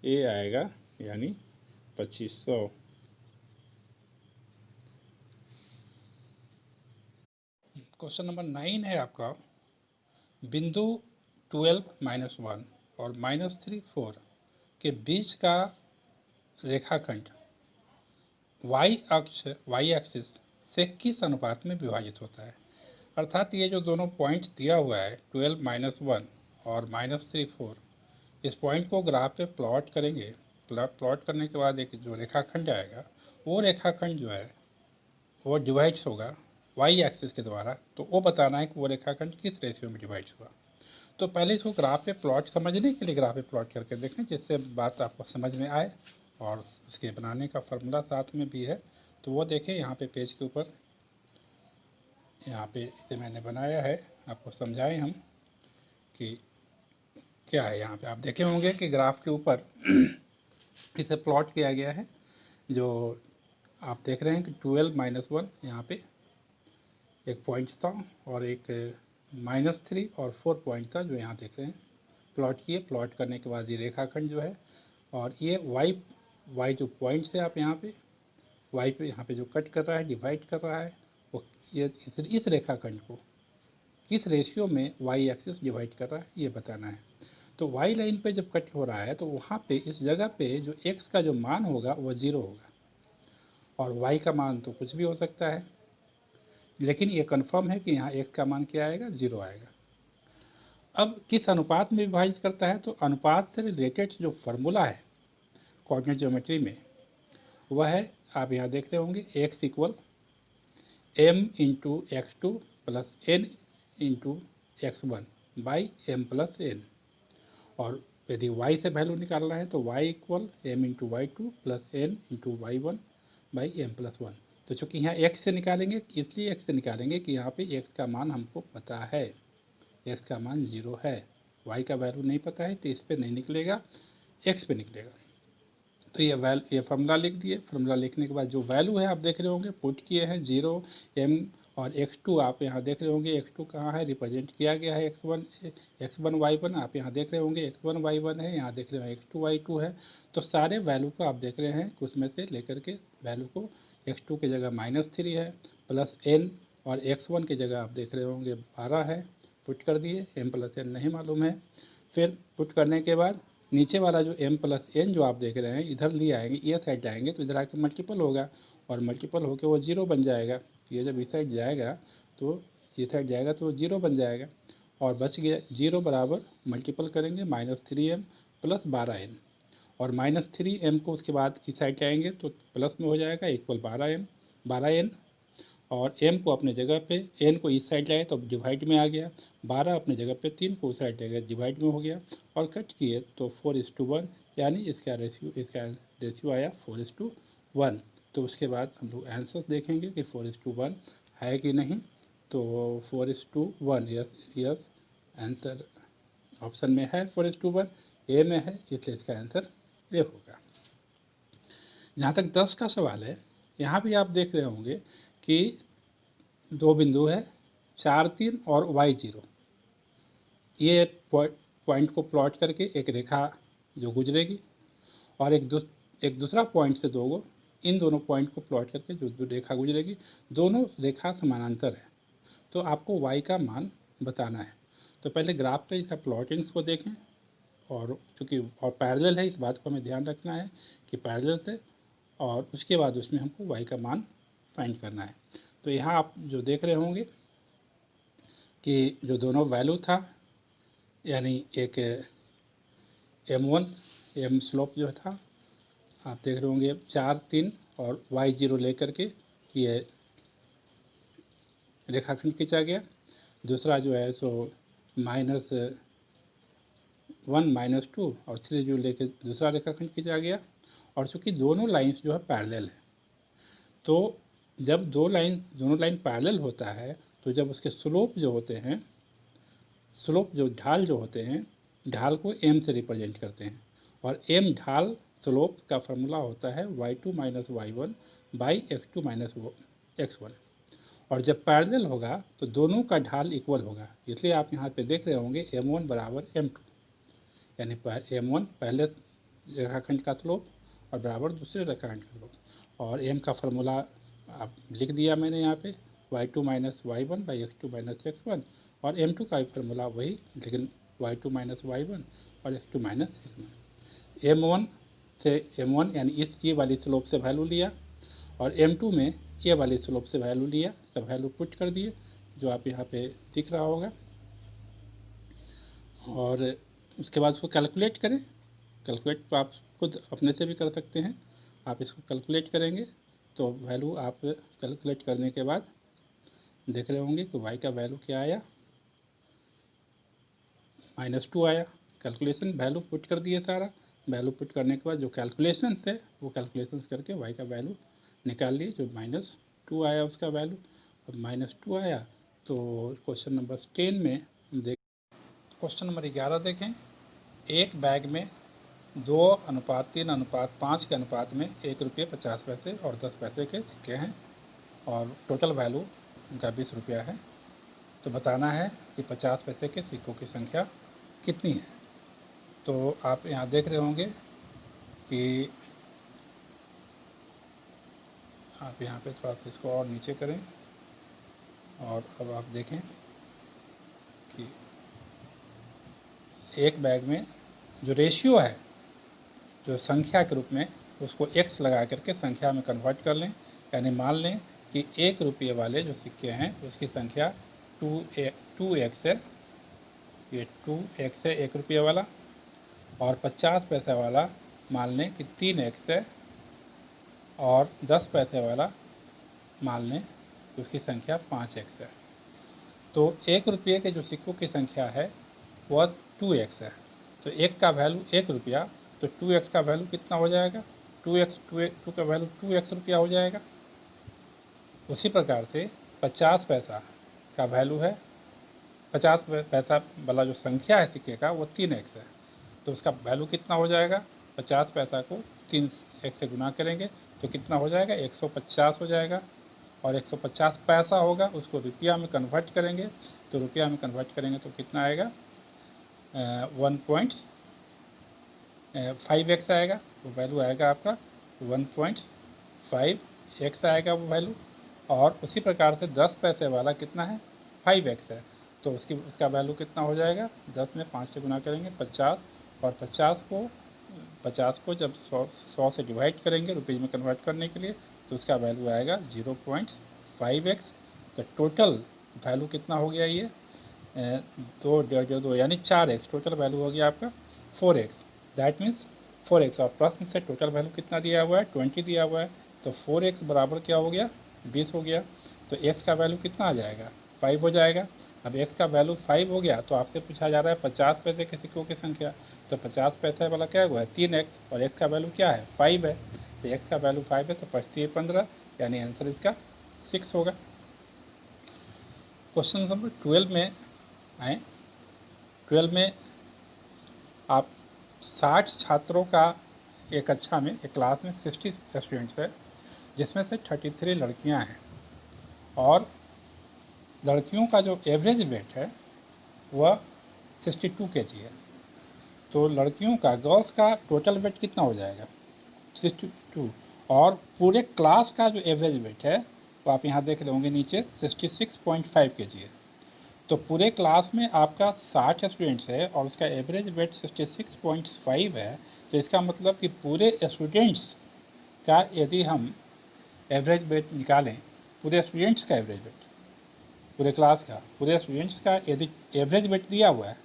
ए आएगा यानी 2500। क्वेश्चन नंबर 9 है आपका, बिंदु 12-1 और -3 4 के बीच का रेखाखंड y एक्सिस से किस अनुपात में विभाजित होता है। अर्थात ये जो दोनों पॉइंट्स दिया हुआ है 12-1 और -3 4, इस पॉइंट को ग्राफ पे प्लॉट करेंगे। प्लॉट करने के बाद एक जो रेखाखंड आएगा, वो रेखाखंड जो है वो डिवाइड्स होगा y एक्सिस के द्वारा। तो वो बताना है कि वो रेखाखंड किस रेशियो में डिवाइड्स हुआ। तो पहले इसको ग्राफ पे प्लॉट समझने के लिए ग्राफ पे प्लॉट करके देखें, जिससे बात आपको समझ में आए, और उसके बनाने का फार्मूला साथ में भी है। तो वो देखें यहाँ पे पेज के ऊपर, यहाँ पे इसे मैंने बनाया है, आपको समझाएं हम कि क्या है। यहाँ पे आप देखे होंगे कि ग्राफ के ऊपर इसे प्लॉट किया गया है। जो आप देख रहे हैं कि 12-1 यहाँ पे एक पॉइंट था, और एक -3 और 4 पॉइंट था जो यहाँ देख रहे हैं। प्लॉट किए, प्लॉट करने के बाद ये रेखाखंड जो है, और ये वाई जो पॉइंट्स है आप यहाँ पे वाई पे यहाँ पे जो कट कर रहा है, डिवाइड कर रहा है, वो ये इस रेखाखंड को किस रेशियो में वाई एक्सिस डिवाइड कर रहा है, ये बताना है। तो वाई लाइन पे जब कट हो रहा है तो वहाँ पे इस जगह पे जो एक्स का जो मान होगा वो 0 होगा, और वाई का मान तो कुछ भी हो सकता है, लेकिन ये कन्फर्म है कि यहाँ एक्स का मान क्या आएगा, 0 आएगा। अब किस अनुपात में विभाजित करता है, तो अनुपात से रिलेटेड जो फार्मूला है कोऑर्डिनेट ज्योमेट्री में, वह है, आप यहाँ देख रहे होंगे, x equal m into x2 plus n into x1 by m plus n। और यदि y से वैल्यू निकालना है तो y equal m into y2 plus n into y1 by m plus 1। तो चूँकि यहाँ x से निकालेंगे, इसलिए x से निकालेंगे कि यहाँ पे x का मान हमको पता है, x का मान 0 है। y का वैल्यू नहीं पता है तो इस पर नहीं निकलेगा, x पे निकलेगा। तो ये फार्मूला लिख दिए। फार्मूला लिखने के बाद जो वैल्यू है आप देख रहे होंगे, पुट किए हैं 0 m और x2 आप यहाँ देख रहे होंगे, x2 कहाँ है, रिप्रेजेंट किया गया है x1 y1, आप यहाँ देख रहे होंगे x1 y1 है, यहाँ देख रहे हो x2 y2 है। तो सारे वैल्यू को आप देख रहे हैं, उसमें से लेकर के वैल्यू को x2 की जगह -3 है, प्लस n, और x1 की जगह आप देख रहे होंगे 12 है, पुट कर दिए, m प्लस n नहीं मालूम है। फिर पुट करने के बाद नीचे वाला जो m प्लस n जो आप देख रहे हैं, इधर ले आएंगे, ये साइड जाएंगे तो इधर आके मल्टीपल होगा, और मल्टीपल होकर वो 0 बन जाएगा। ये जब इस साइड जाएगा तो ये साइड जाएगा तो वो 0 बन जाएगा, और बच गया 0 बराबर मल्टीपल करेंगे -3m प्लस 12n, और -3m को उसके बाद इस साइड जाएंगे तो प्लस में हो जाएगा, इक्वल 12n, और m को अपने जगह पे, n को इस साइड लाए तो डिवाइड में आ गया, 12 अपने जगह पे, 3 को उस साइड जगह डिवाइड में हो गया, और कट किए तो 4:1, यानी इसका रेशियो आया 4:1। तो उसके बाद हम लोग आंसर देखेंगे कि 4:1 है कि नहीं। तो 4:1, यस आंसर ऑप्शन में है, 4:1 ए में है, इसलिए इसका आंसर ए होगा। जहाँ तक 10 का सवाल है, यहाँ भी आप देख रहे होंगे कि दो बिंदु है 4 3 और y0। ये पॉइंट को प्लॉट करके एक रेखा जो गुजरेगी, और एक दूसरा पॉइंट से दो गो, इन दोनों पॉइंट को प्लॉट करके जो रेखा गुजरेगी, दोनों रेखा समानांतर है। तो आपको y का मान बताना है। तो पहले ग्राफ पे इसका प्लॉटिंग्स को देखें, और चूँकि और पैरेलल है, इस बात को हमें ध्यान रखना है कि पैरेलल थे, और उसके बाद उसमें हमको y का मान फाइंड करना है। तो यहाँ आप जो देख रहे होंगे कि जो दोनों वैल्यू था, यानी एक m1 m स्लोप जो था, आप देख रहे होंगे 4 3 और y0 लेकर के ये रेखाखंड खींचा गया। दूसरा जो है सो -1 -2 और 3 जो लेकर दूसरा रेखाखंड खींचा गया। और चूँकि दोनों लाइंस जो है पैरेलल है, तो जब दोनों लाइन पैरेलल होता है, तो जब उसके स्लोप जो होते हैं, ढाल जो होते हैं, ढाल को m से रिप्रेजेंट करते हैं, और m ढाल स्लोप का फार्मूला होता है y2 - y1 by x2 minus x1। और जब पैरेलल होगा तो दोनों का ढाल इक्वल होगा, इसलिए आप यहाँ पे देख रहे होंगे m1 बराबर m2, यानी m1 पहले रेखाखंड का स्लोप और बराबर दूसरे रेखाखंड का स्लोप। और m का फार्मूला आप लिख दिया मैंने यहाँ पे y2 minus y1 by x2 minus x1, और m2 का भी फार्मूला वही, लेकिन y2 माइनस y1 और x2 माइनस x1। m1 से m1 यानी इस ये वाली स्लोप से वैल्यू लिया, और m2 में ये वाली स्लोप से वैल्यू लिया, सब वैल्यू पुट कर दिए जो आप यहाँ पे दिख रहा होगा। और उसके बाद उसको कैलकुलेट करें। कैलकुलेट तो आप खुद अपने से भी कर सकते हैं। आप इसको कैलकुलेट करेंगे तो वैल्यू आप कैलकुलेट करने के बाद देख रहे होंगे कि y का वैल्यू क्या आया, -2 आया। कैलकुलेशन वैल्यू पुट कर दिए, सारा वैल्यू पुट करने के बाद जो कैलकुलेशन है वो कैलकुलेशन करके y का वैल्यू निकाल लिए, जो -2 आया उसका वैल्यू। अब -2 आया तो क्वेश्चन नंबर 10 में देख, क्वेश्चन नंबर 11 देखें। एक बैग में 2:3:5 के अनुपात में ₹1.50 और 10 पैसे के सिक्के हैं, और टोटल वैल्यू उनका 20 रुपया है। तो बताना है कि 50 पैसे के सिक्कों की संख्या कितनी है। तो आप यहाँ देख रहे होंगे कि आप यहाँ पे थोड़ा सा इसको और नीचे करें, और अब आप देखें कि एक बैग में जो रेशियो है, जो संख्या के रूप में, उसको x लगा करके संख्या में कन्वर्ट कर लें। यानी मान लें कि 1 रुपये वाले जो सिक्के हैं उसकी संख्या 2x है, ये 2x है 1 रुपये वाला, और 50 पैसे वाला मान लें कि 3x है, और 10 पैसे वाला मान लें कि उसकी संख्या 5x है। तो 1 रुपये के जो सिक्कों की संख्या है वह 2x है। तो एक का वैल्यू 1 रुपया, तो 2x का वैल्यू कितना हो जाएगा, 2 का वैल्यू 2x रुपया हो जाएगा। उसी प्रकार से 50 पैसा का वैल्यू है, 50 पैसा वाला जो संख्या है सिक्के का वो 3x है, तो उसका वैल्यू कितना हो जाएगा, 50 पैसा को 3x से गुना करेंगे तो कितना हो जाएगा, 150 हो जाएगा। और 150 पैसा होगा, उसको रुपया में कन्वर्ट करेंगे, तो रुपया में कन्वर्ट करेंगे तो कितना आएगा, 1.5x आएगा। वो वैल्यू आएगा आपका 1.5x आएगा वो वैल्यू। और उसी प्रकार से 10 पैसे वाला कितना है, 5x है, तो उसका वैल्यू कितना हो जाएगा, 10 में 5 से गुना करेंगे 50, और 50 को जब 100 से डिवाइड करेंगे रुपये में कन्वर्ट करने के लिए, तो उसका वैल्यू आएगा 0.5x। तो टोटल वैल्यू कितना हो गया, ये 2 यानी 4x, टोटल वैल्यू हो गया आपका 4x। दैट मीन्स 4x, और प्रश्न से टोटल वैल्यू कितना दिया हुआ है, 20 दिया हुआ है, तो 4x बराबर क्या हो गया, 20 हो गया। तो x का वैल्यू कितना आ जाएगा, 5 हो जाएगा। अब x का वैल्यू 5 हो गया तो आपसे पूछा जा रहा है 50 पैसे के सिक्कों की संख्या, तो 50 पैसे वाला क्या हुआ है 3x, और x का वैल्यू क्या है 5 है, तो x का वैल्यू 5 है, तो 5 × 15, यानी आंसर इसका 6 होगा। क्वेश्चन नंबर 12 में आए। 12 में आप 60 छात्रों का एक कक्षा में, एक क्लास में 60 स्टूडेंट्स है, जिसमें से 33 लड़कियां हैं, और लड़कियों का जो एवरेज वेट है वह 62 kg है। तो लड़कियों का, गर्ल्स का टोटल वेट कितना हो जाएगा 62, और पूरे क्लास का जो एवरेज वेट है वो आप यहाँ देख रहे होंगे नीचे 66.5 kg है। तो पूरे क्लास में आपका 60 स्टूडेंट्स है और उसका एवरेज वेट 66.5 है, तो इसका मतलब कि पूरे स्टूडेंट्स का यदि हम एवरेज वेट निकालें, पूरे स्टूडेंट्स का एवरेज वेट, पूरे क्लास का, पूरे स्टूडेंट्स का यदि एवरेज वेट दिया हुआ है,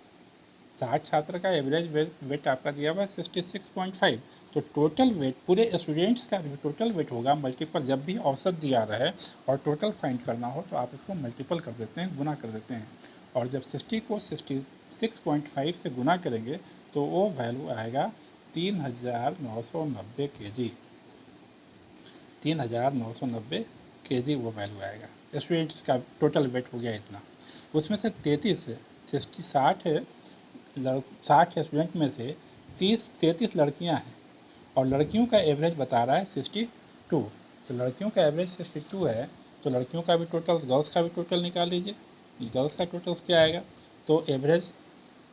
60 छात्र का एवरेज वेट आपका दिया हुआ है 66.5, तो टोटल वेट पूरे स्टूडेंट्स का जो टोटल वेट होगा मल्टीपल, जब भी औसत दिया रहे और टोटल फाइंड करना हो तो आप इसको मल्टीपल कर देते हैं, गुना कर देते हैं, और जब 60 को 66.5 से गुना करेंगे तो वो वैल्यू आएगा 3990 kg, 3990 kg वो वैल्यू आएगा। स्टूडेंट्स का टोटल वेट हो गया इतना। उसमें से 60 स्टूडेंट में से 33 लड़कियां हैं, और लड़कियों का एवरेज बता रहा है 62, तो लड़कियों का एवरेज 62 है, तो लड़कियों का भी टोटल, गर्ल्स का भी टोटल निकाल लीजिए। गर्ल्स का टोटल क्या आएगा, तो एवरेज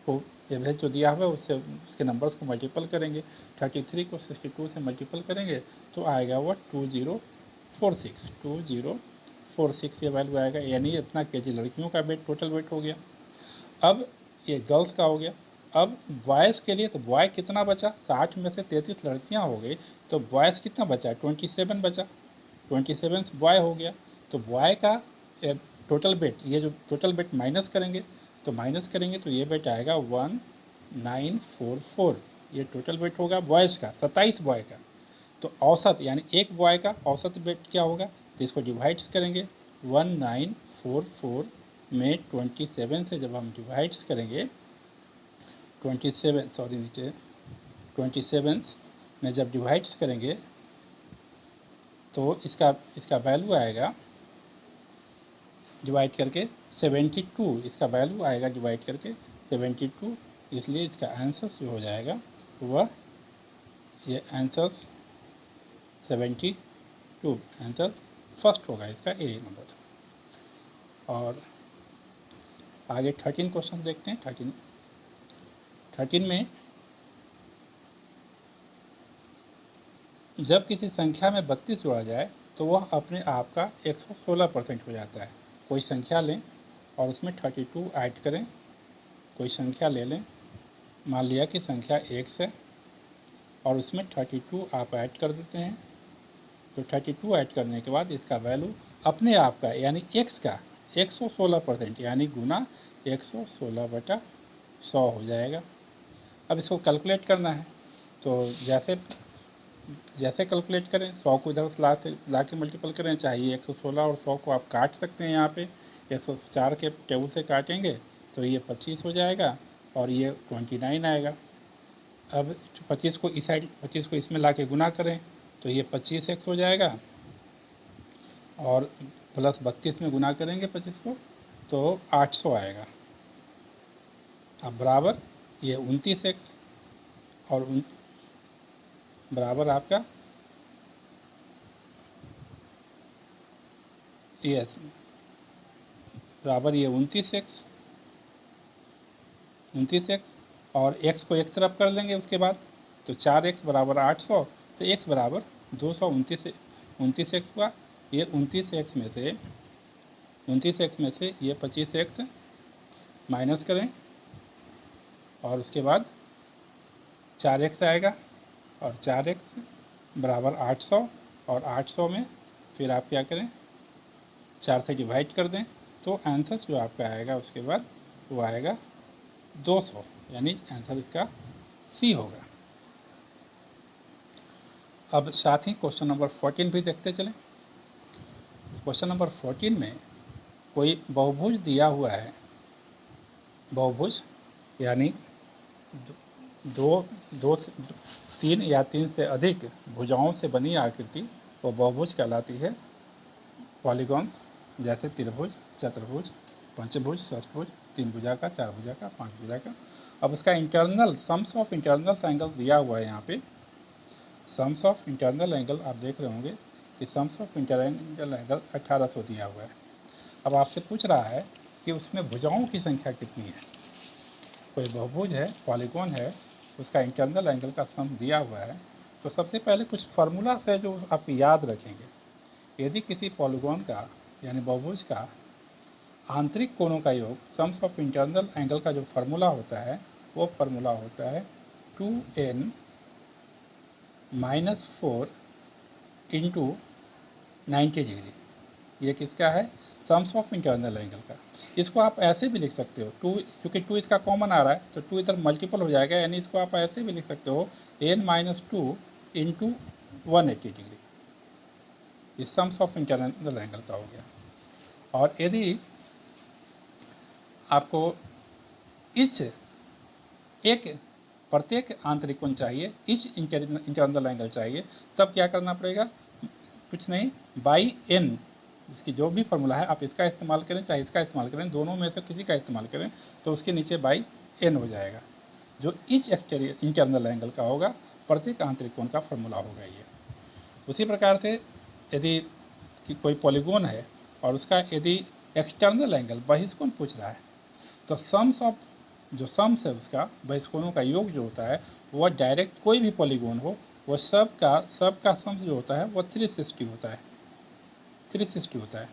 को, एवरेज जो दिया हुआ है उससे उसके नंबर्स को मल्टीपल करेंगे, 33 को 62 से मल्टीपल करेंगे तो आएगा वो 2046 ये वैल्यू आएगा, यानी इतना केजी लड़कियों का वेट, टोटल वेट हो गया। अब ये गर्ल्स का हो गया। अब बॉयज़ के लिए, तो बॉय कितना बचा, 60 में से 33 लड़कियां हो गई, तो बॉयज़ कितना बचा, 27 बचा, 27 बॉय हो गया। तो बॉय का टोटल वेट, ये जो टोटल वेट माइनस करेंगे, तो माइनस करेंगे तो ये वेट आएगा 1944, ये टोटल वेट होगा बॉयज़ का, 27 बॉय का। तो औसत यानी एक बॉय का औसत वेट क्या होगा, तो इसको डिवाइड करेंगे 1944 में 27 से जब हम डिवाइड करेंगे, 27 में जब डिवाइड करेंगे तो इसका वैल्यू आएगा डिवाइड करके 72, इसका वैल्यू आएगा डिवाइड करके 72, इसलिए इसका आंसर जो हो जाएगा वह ये आंसर 72, आंसर फर्स्ट होगा इसका, ए नंबर। और आगे 13 क्वेश्चन देखते हैं। 13 में जब किसी संख्या में 32 जोड़ा जाए तो वह अपने आप का 116% हो जाता है। कोई संख्या लें और उसमें 32 ऐड करें। कोई संख्या ले लें, मान लिया कि संख्या 1 है और उसमें 32 आप ऐड कर देते हैं, तो 32 ऐड करने के बाद इसका वैल्यू अपने आप का यानी x का 116% यानी गुना 116/100 हो जाएगा। अब इसको कैलकुलेट करना है, तो जैसे कैलकुलेट करें, 100 को इधर ला के मल्टीपल करें, चाहिए 116 और 100 को आप काट सकते हैं। यहाँ पे 104 के टेबल से काटेंगे तो ये 25 हो जाएगा और ये 29 आएगा। अब 25 को इस साइड, 25 को इसमें ला के गुना करें तो ये 25x हो जाएगा और प्लस 32 में गुना करेंगे 25 को तो 800 आएगा। अब बराबर ये 29x और बराबर आपका यस बराबर ये 29x और x को एक तरफ कर लेंगे उसके बाद, तो 4x बराबर 800, तो x बराबर 229x हुआ। ये 29x में से ये 25x माइनस करें और उसके बाद 4x आएगा और 4x बराबर 800 और 800 में फिर आप क्या करें, 4 से डिवाइड कर दें, तो आंसर जो आपका आएगा उसके बाद वो आएगा 200, यानी आंसर इसका सी होगा। अब साथ ही क्वेश्चन नंबर 14 भी देखते चलें। क्वेश्चन नंबर 14 में कोई बहुभुज दिया हुआ है, बहुभुज यानी तीन या तीन से अधिक भुजाओं से बनी आकृति वो बहुभुज कहलाती है। पॉलीगॉन्स जैसे त्रिभुज, चतुर्भुज, पंचभुज, षष्ठभुज, 3 भुजा का, 4 भुजा का, 5 भुजा का। अब उसका internal sums of internal angle दिया हुआ है। यहाँ पे सम्स ऑफ इंटरनल एंगल आप देख रहे होंगे कि सम्स ऑफ इंटरनल एंगल 1800 दिया हुआ है। अब आपसे पूछ रहा है कि उसमें भुजाओं की संख्या कितनी है। कोई बहुभुज है, पॉलीगॉन है, उसका इंटरनल एंगल का सम दिया हुआ है, तो सबसे पहले कुछ फार्मूला से जो आप याद रखेंगे। यदि किसी पॉलीगॉन का यानी बहुभुज का आंतरिक कोणों का योग, सम्स ऑफ इंटरनल एंगल का जो फार्मूला होता है वो फार्मूला होता है 2n - 4 इंटू 90 डिग्री। ये किसका है, सम्स ऑफ इंटरनल एंगल का। इसको आप ऐसे भी लिख सकते हो, 2, क्योंकि 2 इसका कॉमन आ रहा है तो 2 इधर मल्टीपल हो जाएगा, यानी इसको आप ऐसे भी लिख सकते हो n - 2 इंटू 180 डिग्री। ये सम्स ऑफ इंटरनल एंगल का हो गया। और यदि आपको प्रत्येक आंतरिक कोण चाहिए, इंटरनल एंगल चाहिए, तब क्या करना पड़ेगा, कुछ नहीं, बाई n, इसकी जो भी फार्मूला है आप इसका इस्तेमाल करें चाहे इसका इस्तेमाल करें, दोनों में से किसी का इस्तेमाल करें तो उसके नीचे बाई n हो जाएगा, जो ईच एक्सटीरियर इंटरनल एंगल का होगा, प्रत्येक आंतरिक कोण का फार्मूला होगा ये। उसी प्रकार से यदि कि कोई पॉलीगोन है और उसका यदि एक्सटर्नल एंगल बहिष्कोण पूछ रहा है, तो सम्स ऑफ जो सम्स है उसका बहिष्कोणों का योग जो होता है वह डायरेक्ट कोई भी पॉलीगोन हो वो सब का सम्स जो होता है वो 360 होता है, 360 होता है।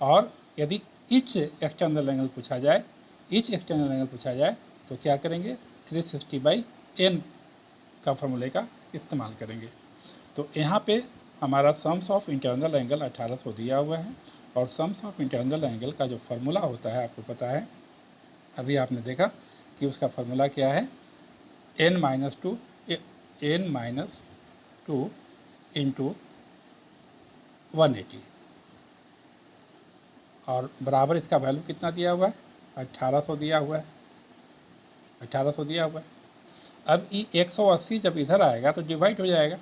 और यदि ईच एक्सटर्नल एंगल पूछा जाए तो क्या करेंगे, 360/n का फॉर्मूले का इस्तेमाल करेंगे। तो यहाँ पे हमारा सम्स ऑफ इंटरनल एंगल 1800 दिया हुआ है और सम्स ऑफ इंटरनल एंगल का जो फार्मूला होता है आपको पता है, अभी आपने देखा कि उसका फार्मूला क्या है, n-2 इंटू 180 और बराबर इसका वैल्यू कितना दिया हुआ है, 1800 दिया हुआ है, 1800 दिया हुआ है। अब ये 180 जब इधर आएगा तो डिवाइड हो जाएगा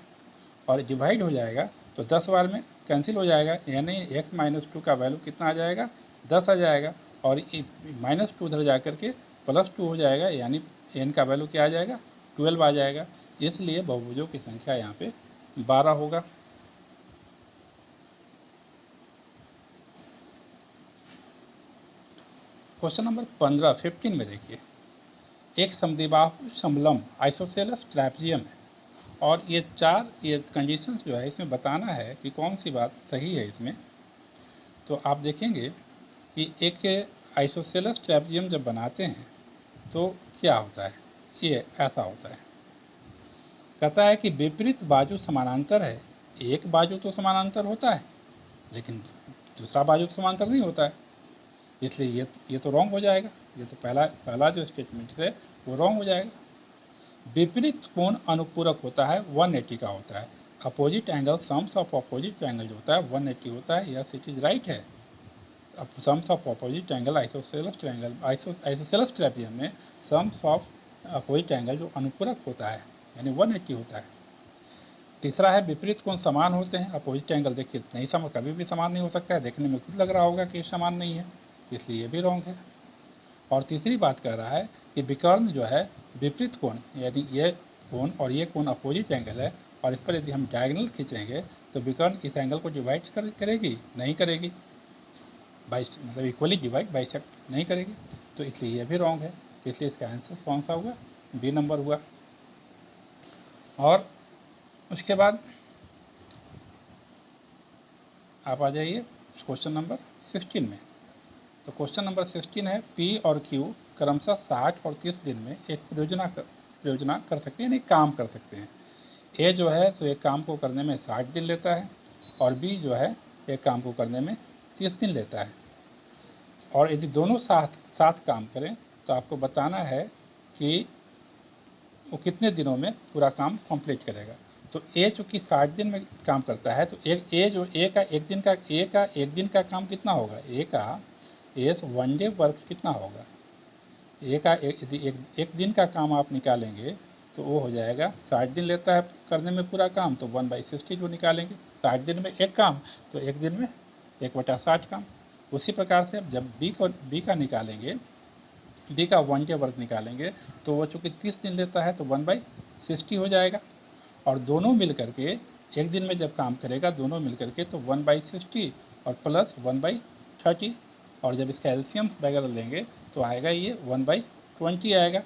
और डिवाइड हो जाएगा तो 10 बार में कैंसिल हो जाएगा, यानी x-2 का वैल्यू कितना आ जाएगा, 10 आ जाएगा और -2 उधर जा करके +2 हो जाएगा, यानी n का वैल्यू क्या आ जाएगा, 12 आ जाएगा। इसलिए बहुभुजों की संख्या यहाँ पे 12 होगा। क्वेश्चन नंबर 15 में देखिए, एक समद्विबाहु समलंब आइसोसेलेस ट्रैपेजियम है और ये कंडीशंस जो है इसमें बताना है कि कौन सी बात सही है इसमें। तो आप देखेंगे कि एक आइसोसेलेस ट्रैपेजियम जब बनाते हैं तो क्या होता है, ये ऐसा होता है, कहता है कि विपरीत बाजू समानांतर है। एक बाजू तो समानांतर होता है लेकिन दूसरा बाजू तो समानांतर नहीं होता है, इसलिए ये तो रॉन्ग हो जाएगा। ये तो पहला जो स्टेटमेंट है वो रॉन्ग हो जाएगा। विपरीत कोण अनुपूरक होता है, 180 का होता है। Opposite angle sums of opposite angle जो होता है 180 होता है, यस इट इज राइट है। Sums of opposite angle isosceles trapezium में सम्स ऑफ अपोजिट एंगल जो अनुपूरक होता है यानी 180 होता है। तीसरा है विपरीत कोण समान होते हैं, अपोजिट एंगल देखिए नहीं समान, कभी भी समान नहीं हो सकता है, देखने में खुद लग रहा होगा कि समान नहीं है, इसलिए ये भी रॉन्ग है। और तीसरी बात कह रहा है कि विकर्ण जो है विपरीत कोण, यानी ये कोण और ये कोण अपोजिट एंगल है और इस पर यदि हम डायगोनल खींचेंगे तो विकर्ण इस एंगल को डिवाइड करेगी, नहीं करेगी, मतलब इक्वली डिवाइड बाइसेक्ट नहीं करेगी, तो इसलिए यह भी रॉन्ग है। तो इसलिए इसका आंसर कौन सा हुआ, बी नंबर हुआ। और उसके बाद आप आ जाइए क्वेश्चन नंबर 16 में। तो क्वेश्चन नंबर 16 है, पी और क्यू क्रमशः 60 और 30 दिन में एक परियोजना कर सकते हैं, यानी काम कर सकते हैं। ए जो है तो एक काम को करने में 60 दिन लेता है और बी जो है एक काम को करने में 30 दिन लेता है। और यदि दोनों साथ काम करें तो आपको बताना है कि वो कितने दिनों में पूरा काम कंप्लीट करेगा। तो ए चूँकि 60 दिन में काम करता है तो ए का एक दिन का काम कितना होगा, एस वन डे वर्क कितना होगा, यदि एक दिन का काम आप निकालेंगे तो वो हो जाएगा, 60 दिन लेता है करने में पूरा काम, तो 1/60 जो निकालेंगे, 60 दिन में एक काम तो एक दिन में 1/60 काम। उसी प्रकार से अब जब बी का निकालेंगे, बी का 1 डे वर्क निकालेंगे तो वो चूँकि 30 दिन लेता है तो 1/60 हो जाएगा। और दोनों मिल करके एक दिन में जब काम करेगा दोनों मिल करके तो 1/60 और प्लस 1/30, और जब इसका एलसीएम वगैरह लेंगे तो आएगा ये 1/20 आएगा,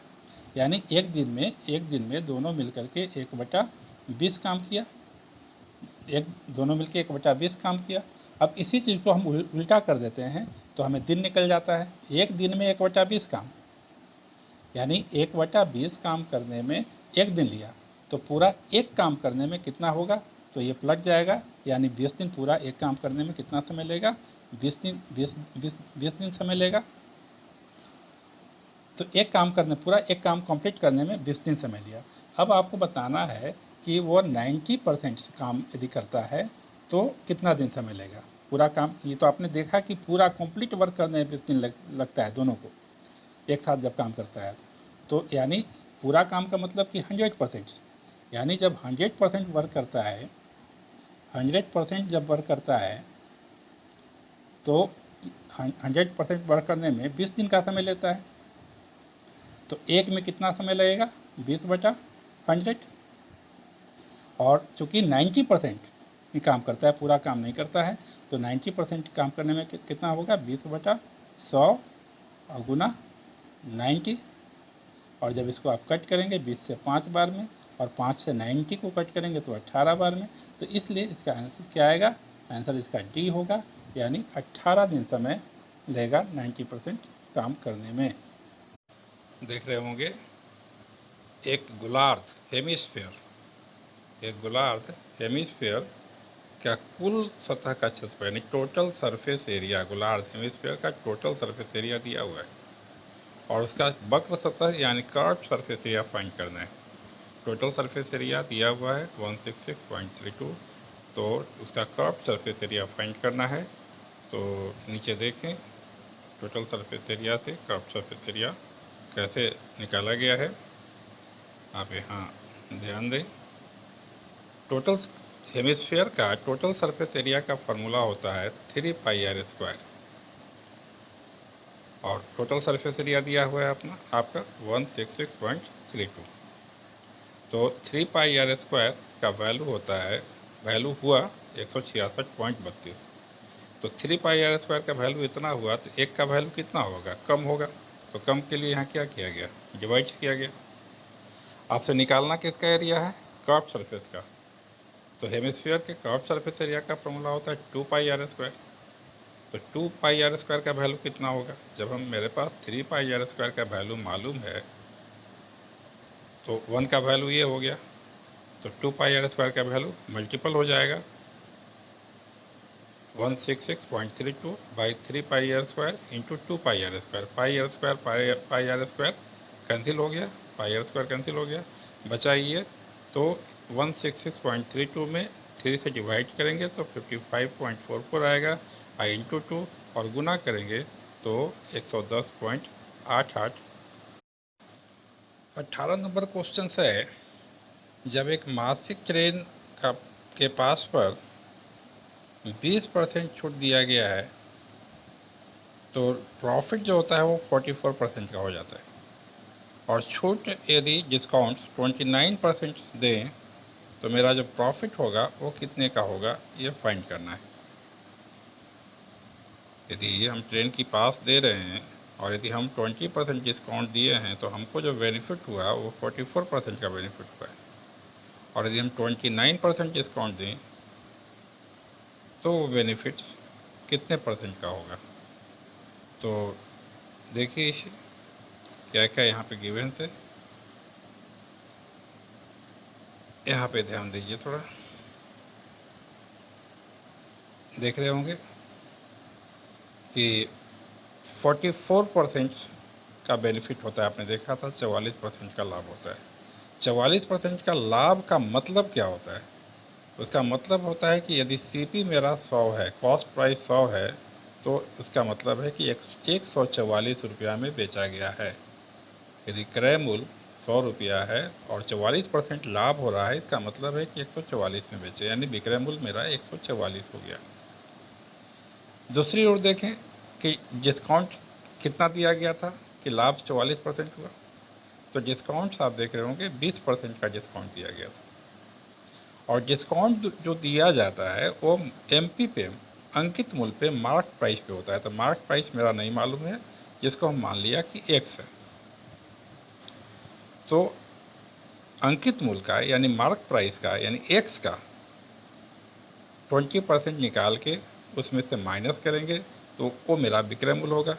यानी एक दिन में दोनों मिल करके 1/20 काम किया, दोनों मिलकर 1/20 काम किया। अब इसी चीज़ को हम उल्टा कर देते हैं तो हमें दिन निकल जाता है, एक दिन में 1/20 काम, यानी 1/20 काम करने में एक दिन लिया तो पूरा एक काम करने में कितना होगा, तो ये पलट जाएगा, यानी 20 दिन पूरा एक काम करने में कितना समय लेगा, 20 दिन समय लेगा। तो पूरा एक काम कंप्लीट करने में 20 दिन समय लिया। अब आपको बताना है कि वो 90% काम यदि करता है तो कितना दिन समय लेगा पूरा काम। ये तो आपने देखा कि पूरा कंप्लीट वर्क करने में 20 दिन लगता है दोनों को एक साथ जब काम करता है, तो यानी पूरा काम का मतलब कि 100%, यानी जब 100% वर्क करता है, 100% जब वर्क करता है तो 100% वर्क करने में 20 दिन का समय लेता है, तो एक में कितना समय लगेगा, 20/100। और चूँकि 90% ही काम करता है, पूरा काम नहीं करता है। तो 90% काम करने में कितना होगा, 20/100 और गुना 90। और जब इसको आप कट करेंगे 20 से 5 बार में और 5 से 90 को कट करेंगे तो 18 बार में, तो इसलिए इसका आंसर क्या आएगा, आंसर इसका डी होगा, यानी 18 दिन समय लेगा 90% काम करने में। देख रहे होंगे एक गोलार्ध हेमिस्फीयर, एक गोलार्ध हेमिस्फीयर का कुल सतह का क्षेत्रफल यानी टोटल सरफेस एरिया, गोलार्ध हेमिस्फीयर का टोटल सरफेस एरिया दिया हुआ है और उसका वक्र सतह यानी कर्व सरफेस एरिया फाइंड करना है। टोटल सरफेस एरिया दिया हुआ है 166.32, तो उसका कर्व सरफेस एरिया फाइंड करना है। तो नीचे देखें टोटल सरफेस एरिया से कर्व सरफेस एरिया कैसे निकाला गया है, आप यहाँ ध्यान दें। टोटल हेमिस्फीयर का टोटल सरफेस एरिया का फॉर्मूला होता है 3πr², और टोटल सरफेस एरिया दिया हुआ है अपना आपका 166.32। तो 3πr² का वैल्यू होता है, वैल्यू हुआ 166.32। तो 3πr² का वैल्यू इतना हुआ तो एक का वैल्यू कितना होगा, कम होगा। तो कम के लिए यहाँ क्या किया गया, डिवाइड किया गया। आपसे निकालना किसका एरिया है, कर्व सरफेस का। तो हेमिस्फीयर के कर्व सरफेस एरिया का फॉर्मूला होता है 2πr²। तो 2πr² का वैल्यू कितना होगा, जब हम मेरे पास 3πr² का वैल्यू मालूम है तो 1 का वैल्यू ये हो गया, तो 2πr² का वैल्यू मल्टीपल हो जाएगा 166.32 by 3πr² into 2πr²। Pi r² cancel हो गया, पाई r² कैंसिल हो गया, बचा ये। तो 166.32 में 3 से डिवाइड करेंगे तो 55.44 आएगा, आई इंटू 2 और गुना करेंगे तो 110.88। 18 नंबर क्वेश्चन है, जब एक मासिक ट्रेन के पास पर 20% छूट दिया गया है तो प्रॉफिट जो होता है वो 44% का हो जाता है, और छूट यदि डिस्काउंट 29% दें तो मेरा जो प्रॉफिट होगा वो कितने का होगा, ये फाइंड करना है। यदि हम ट्रेन की पास दे रहे हैं और यदि हम 20% डिस्काउंट दिए हैं तो हमको जो बेनिफिट हुआ वो 44% का बेनिफिट हुआ है, और यदि हम 29% डिस्काउंट दें तो वो बेनिफिट्स कितने परसेंट का होगा। तो देखिए क्या क्या यहाँ पे गिवन थे, यहाँ पे ध्यान दीजिए थोड़ा। देख रहे होंगे कि 44% का बेनिफिट होता है, आपने देखा था 44% का लाभ होता है। 44% का लाभ का मतलब क्या होता है, उसका मतलब होता है कि यदि सीपी मेरा 100 है, कॉस्ट प्राइस 100 है, तो इसका मतलब है कि 144 रुपया में बेचा गया है। यदि क्रय मूल्य 100 रुपया है और 44% लाभ हो रहा है, इसका मतलब है कि 144 में बेचे, यानी विक्रय मूल्य मेरा 144 हो गया। दूसरी ओर देखें कि डिस्काउंट कितना दिया गया था कि लाभ 44% हुआ, तो डिस्काउंट्स आप देख रहे होंगे 20% का डिस्काउंट दिया गया था, और डिस्काउंट जो दिया जाता है वो एमपी पे, अंकित मूल्य पे, मार्क प्राइस पे होता है। तो मार्क प्राइस मेरा नहीं मालूम है, जिसको हम मान लिया कि एक्स है। तो अंकित मूल्य का यानी मार्क प्राइस का यानी एक्स का 20% निकाल के उसमें से माइनस करेंगे तो वो मेरा विक्रय मूल्य होगा।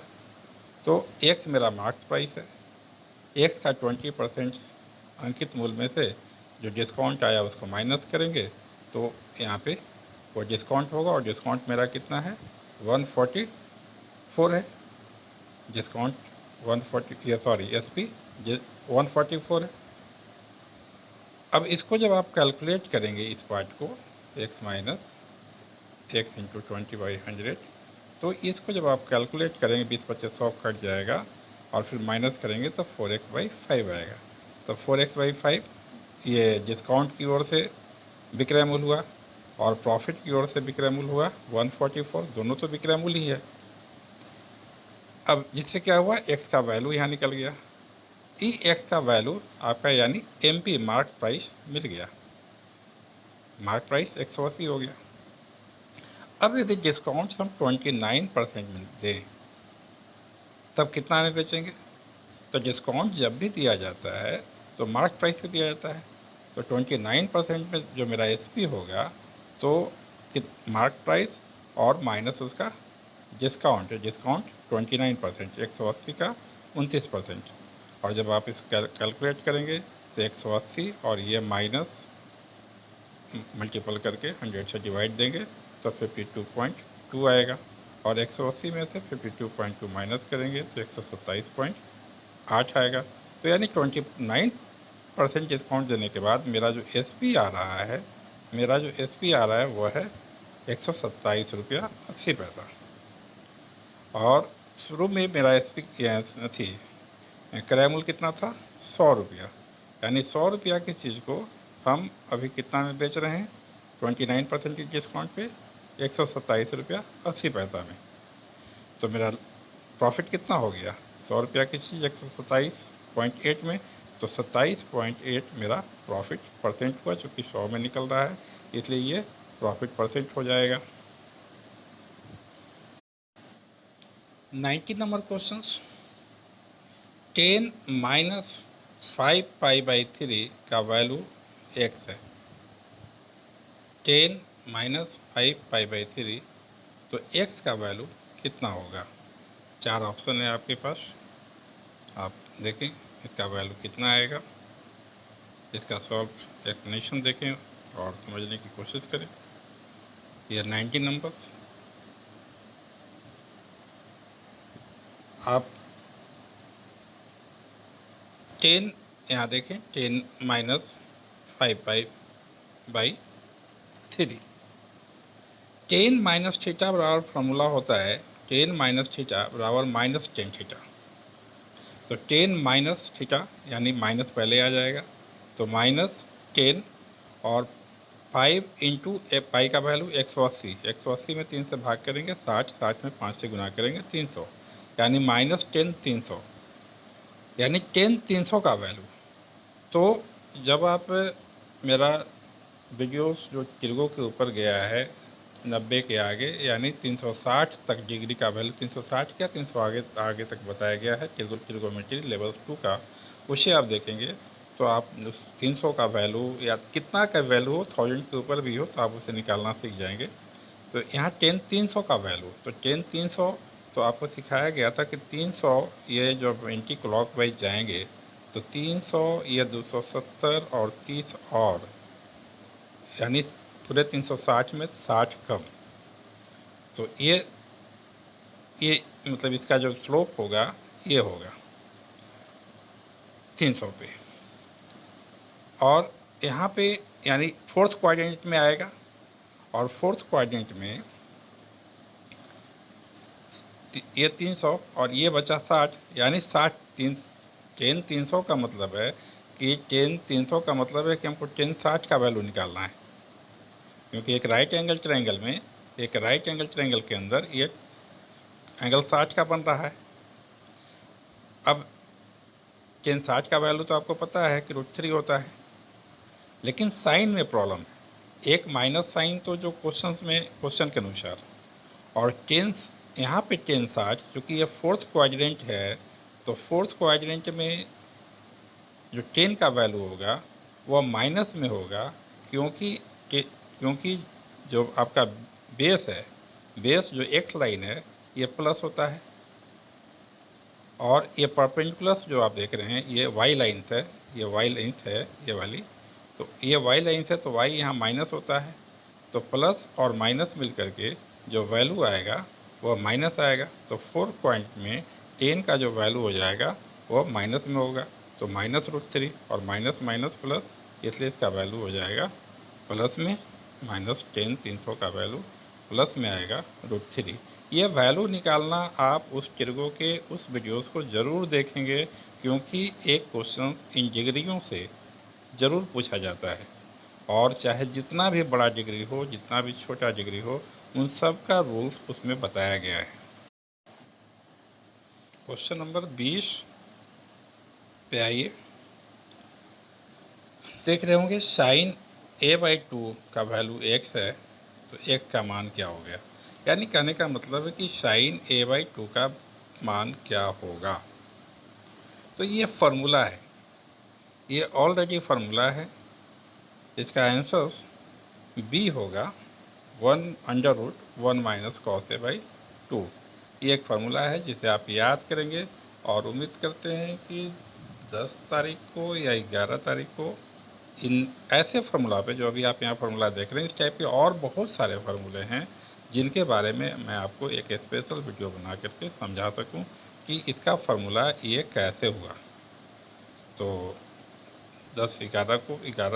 तो एक्स मेरा मार्क प्राइस है, एक्स का 20% अंकित मूल्य में से जो डिस्काउंट आया उसको माइनस करेंगे तो यहाँ पे वो डिस्काउंट होगा, और डिस्काउंट मेरा कितना है 144 है। डिस्काउंट 140, सॉरी एसपी 144 है। अब इसको जब आप कैलकुलेट करेंगे इस पार्ट को x माइनस एक्स इंटू 20/100, तो इसको जब आप कैलकुलेट करेंगे 20/25 कट जाएगा और फिर माइनस करेंगे तो 4x/5 आएगा। तो 4x/5 ये डिस्काउंट की ओर से विक्रय मूल्य हुआ और प्रॉफिट की ओर से विक्रय मूल्य हुआ 144, दोनों तो विक्रय मूल्य ही है। अब जिससे क्या हुआ, एक्स का वैल्यू यहाँ निकल गया, ई एक्स का वैल्यू आपका यानी एमपी मार्क प्राइस मिल गया। मार्क प्राइस 180 हो गया। अब यदि डिस्काउंट हम 29% में दें तब कितना में बेचेंगे? तो डिस्काउंट जब भी दिया जाता है तो मार्क प्राइस पे दिया जाता है। तो 29% में जो मेरा एसपी होगा तो मार्क प्राइस और माइनस उसका डिस्काउंट 29%, 180 का 29%। और जब आप इसको कैलकुलेट करेंगे तो 180 और ये माइनस मल्टीपल करके 100 से डिवाइड देंगे तो 52.2 आएगा। और 180 में से 52.2 माइनस करेंगे तो 127.8 आएगा। तो यानी 29% डिस्काउंट देने के बाद मेरा जो एसपी आ रहा है वो है 127 रुपया 80 पैसा। और शुरू में मेरा एसपी थी क्रय मूल्य कितना था? 100 रुपया। यानी 100 रुपया की चीज़ को हम अभी कितना में बेच रहे हैं? 29% की डिस्काउंट पे 127 रुपया 80 पैसा में। तो मेरा प्रॉफिट कितना हो गया? 100 रुपया की चीज़ 127.8 में, तो 27.8 मेरा प्रॉफिट परसेंट हुआ, चूँकि 100 में निकल रहा है इसलिए ये प्रॉफिट परसेंट हो जाएगा। 90 नंबर क्वेश्चन, 10 माइनस 5π/3 का वैल्यू x है। 10 माइनस 5π/3, तो x का वैल्यू कितना होगा? 4 ऑप्शन है आपके पास, आप देखें इसका वैल्यू कितना आएगा। इसका सॉल्व एक्सप्लेनेशन देखें और समझने की कोशिश करें। ये 90 नंबर्स आप 10 यहाँ देखें, 10 माइनस 5π/3, 10 माइनस थीटा बराबर फॉर्मूला होता है 10 माइनस थीटा बराबर माइनस टेन थीटा। तो 10 माइनस थीटा यानी माइनस पहले आ जाएगा, तो माइनस 10 और 5 इंटू पाई का वैल्यू 180, 180 में 3 से भाग करेंगे 60, 60 में 5 से गुना करेंगे 300, यानी माइनस 10 300, यानी 10 300 का वैल्यू। तो जब आप मेरा वीडियोस जो तिरगो के ऊपर गया है 90 के आगे, यानी 360 तक डिग्री का वैल्यू, 360 क्या 300 आगे तक बताया गया है त्रिगोनोमेट्री लेवल 2 का, उसे आप देखेंगे तो आप 300 का वैल्यू या कितना का वैल्यू हो, 1000 के ऊपर भी हो तो आप उसे निकालना सीख जाएंगे। तो यहाँ 10 300 का वैल्यू, तो 10 300, तो आपको सिखाया गया था कि 300 ये जो एंटी क्लॉक वाइज जाएंगे तो 300 ये 270 और 30 और, यानी पूरे 360 में 60 कम। तो ये मतलब इसका जो स्लोप होगा ये होगा 300 पे। और यहाँ पे यानी फोर्थ क्वाड्रेंट में आएगा, और फोर्थ क्वाड्रेंट में ये 300 और ये बचा 60, यानी 60 10 300 का मतलब है कि 10 300 का मतलब है कि हमको 10 60 का वैल्यू निकालना है, क्योंकि एक राइट एंगल ट्रायंगल में, एक राइट एंगल ट्रायंगल के अंदर ये एंगल 60 का बन रहा है। अब 10 60 का वैल्यू तो आपको पता है कि √3 होता है, लेकिन साइन में प्रॉब्लम है, एक माइनस साइन तो जो क्वेश्चन के अनुसार, और 10 यहाँ पे 10 60, चूँकि ये फोर्थ क्वाड्रेंट है तो फोर्थ क्वाड्रेंट में जो 10 का वैल्यू होगा वह माइनस में होगा, क्योंकि जो आपका बेस है, बेस जो एक्स लाइन है ये प्लस होता है, और ये परपेंडिकुलर जो आप देख रहे हैं ये वाई लाइन है, ये वाई लाइन है ये वाली, तो ये वाई लाइन है तो वाई यहाँ माइनस होता है, तो प्लस और माइनस मिल करके जो वैल्यू आएगा वह माइनस आएगा। तो 4 पॉइंट में 10 का जो वैल्यू हो जाएगा वह माइनस में होगा, तो माइनस √3 और माइनस माइनस प्लस, इसलिए इसका वैल्यू हो जाएगा प्लस में, माइनस 10 300 का वैल्यू प्लस में आएगा √3। ये वैल्यू निकालना आप उस तिरगो के उस वीडियोस को ज़रूर देखेंगे, क्योंकि एक क्वेश्चन इन डिग्रियों से ज़रूर पूछा जाता है, और चाहे जितना भी बड़ा डिग्री हो, जितना भी छोटा डिग्री हो, उन सब का रूल्स उसमें बताया गया है। क्वेश्चन नंबर 20 पे आइए, देख रहे होंगे साइन a/2 का वैल्यू x है तो x का मान क्या हो गया, यानी कहने का मतलब है कि साइन a/2 का मान क्या होगा। तो ये फार्मूला है, ये ऑलरेडी फार्मूला है, इसका आंसर b होगा 1/1 माइनस कॉस a/2। ये एक फार्मूला है जिसे आप याद करेंगे और उम्मीद करते हैं कि 10 तारीख को या 11 तारीख को इन ऐसे फार्मूला पे, जो अभी आप यहाँ फार्मूला देख रहे हैं, इस टाइप के और बहुत सारे फार्मूले हैं जिनके बारे में मैं आपको एक स्पेशल वीडियो बना करके समझा सकूं कि इसका फार्मूला ये कैसे हुआ। तो 11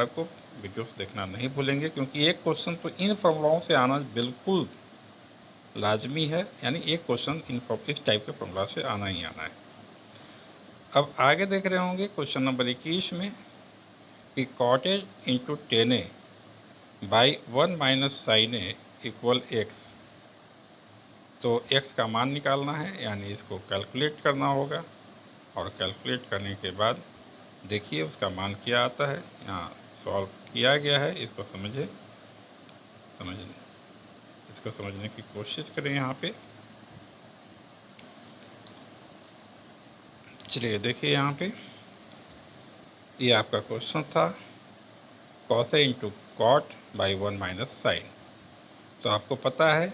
को वीडियोस देखना नहीं भूलेंगे, क्योंकि एक क्वेश्चन तो इन फार्मूलाओं से आना बिल्कुल लाजमी है, यानी एक क्वेश्चन इस टाइप के फार्मूला से आना ही आना है। अब आगे देख रहे होंगे क्वेश्चन नंबर 21 में कि cot a into tan A by 1 minus sine A equal x. तो x का मान निकालना है, यानी इसको कैलकुलेट करना होगा, और कैलकुलेट करने के बाद देखिए उसका मान क्या आता है। यहाँ सॉल्व किया गया है, इसको समझने की कोशिश करें। यहाँ पे चलिए देखिए, यहाँ पे ये आपका क्वेश्चन था cos a into cot by 1 minus sine. तो आपको पता है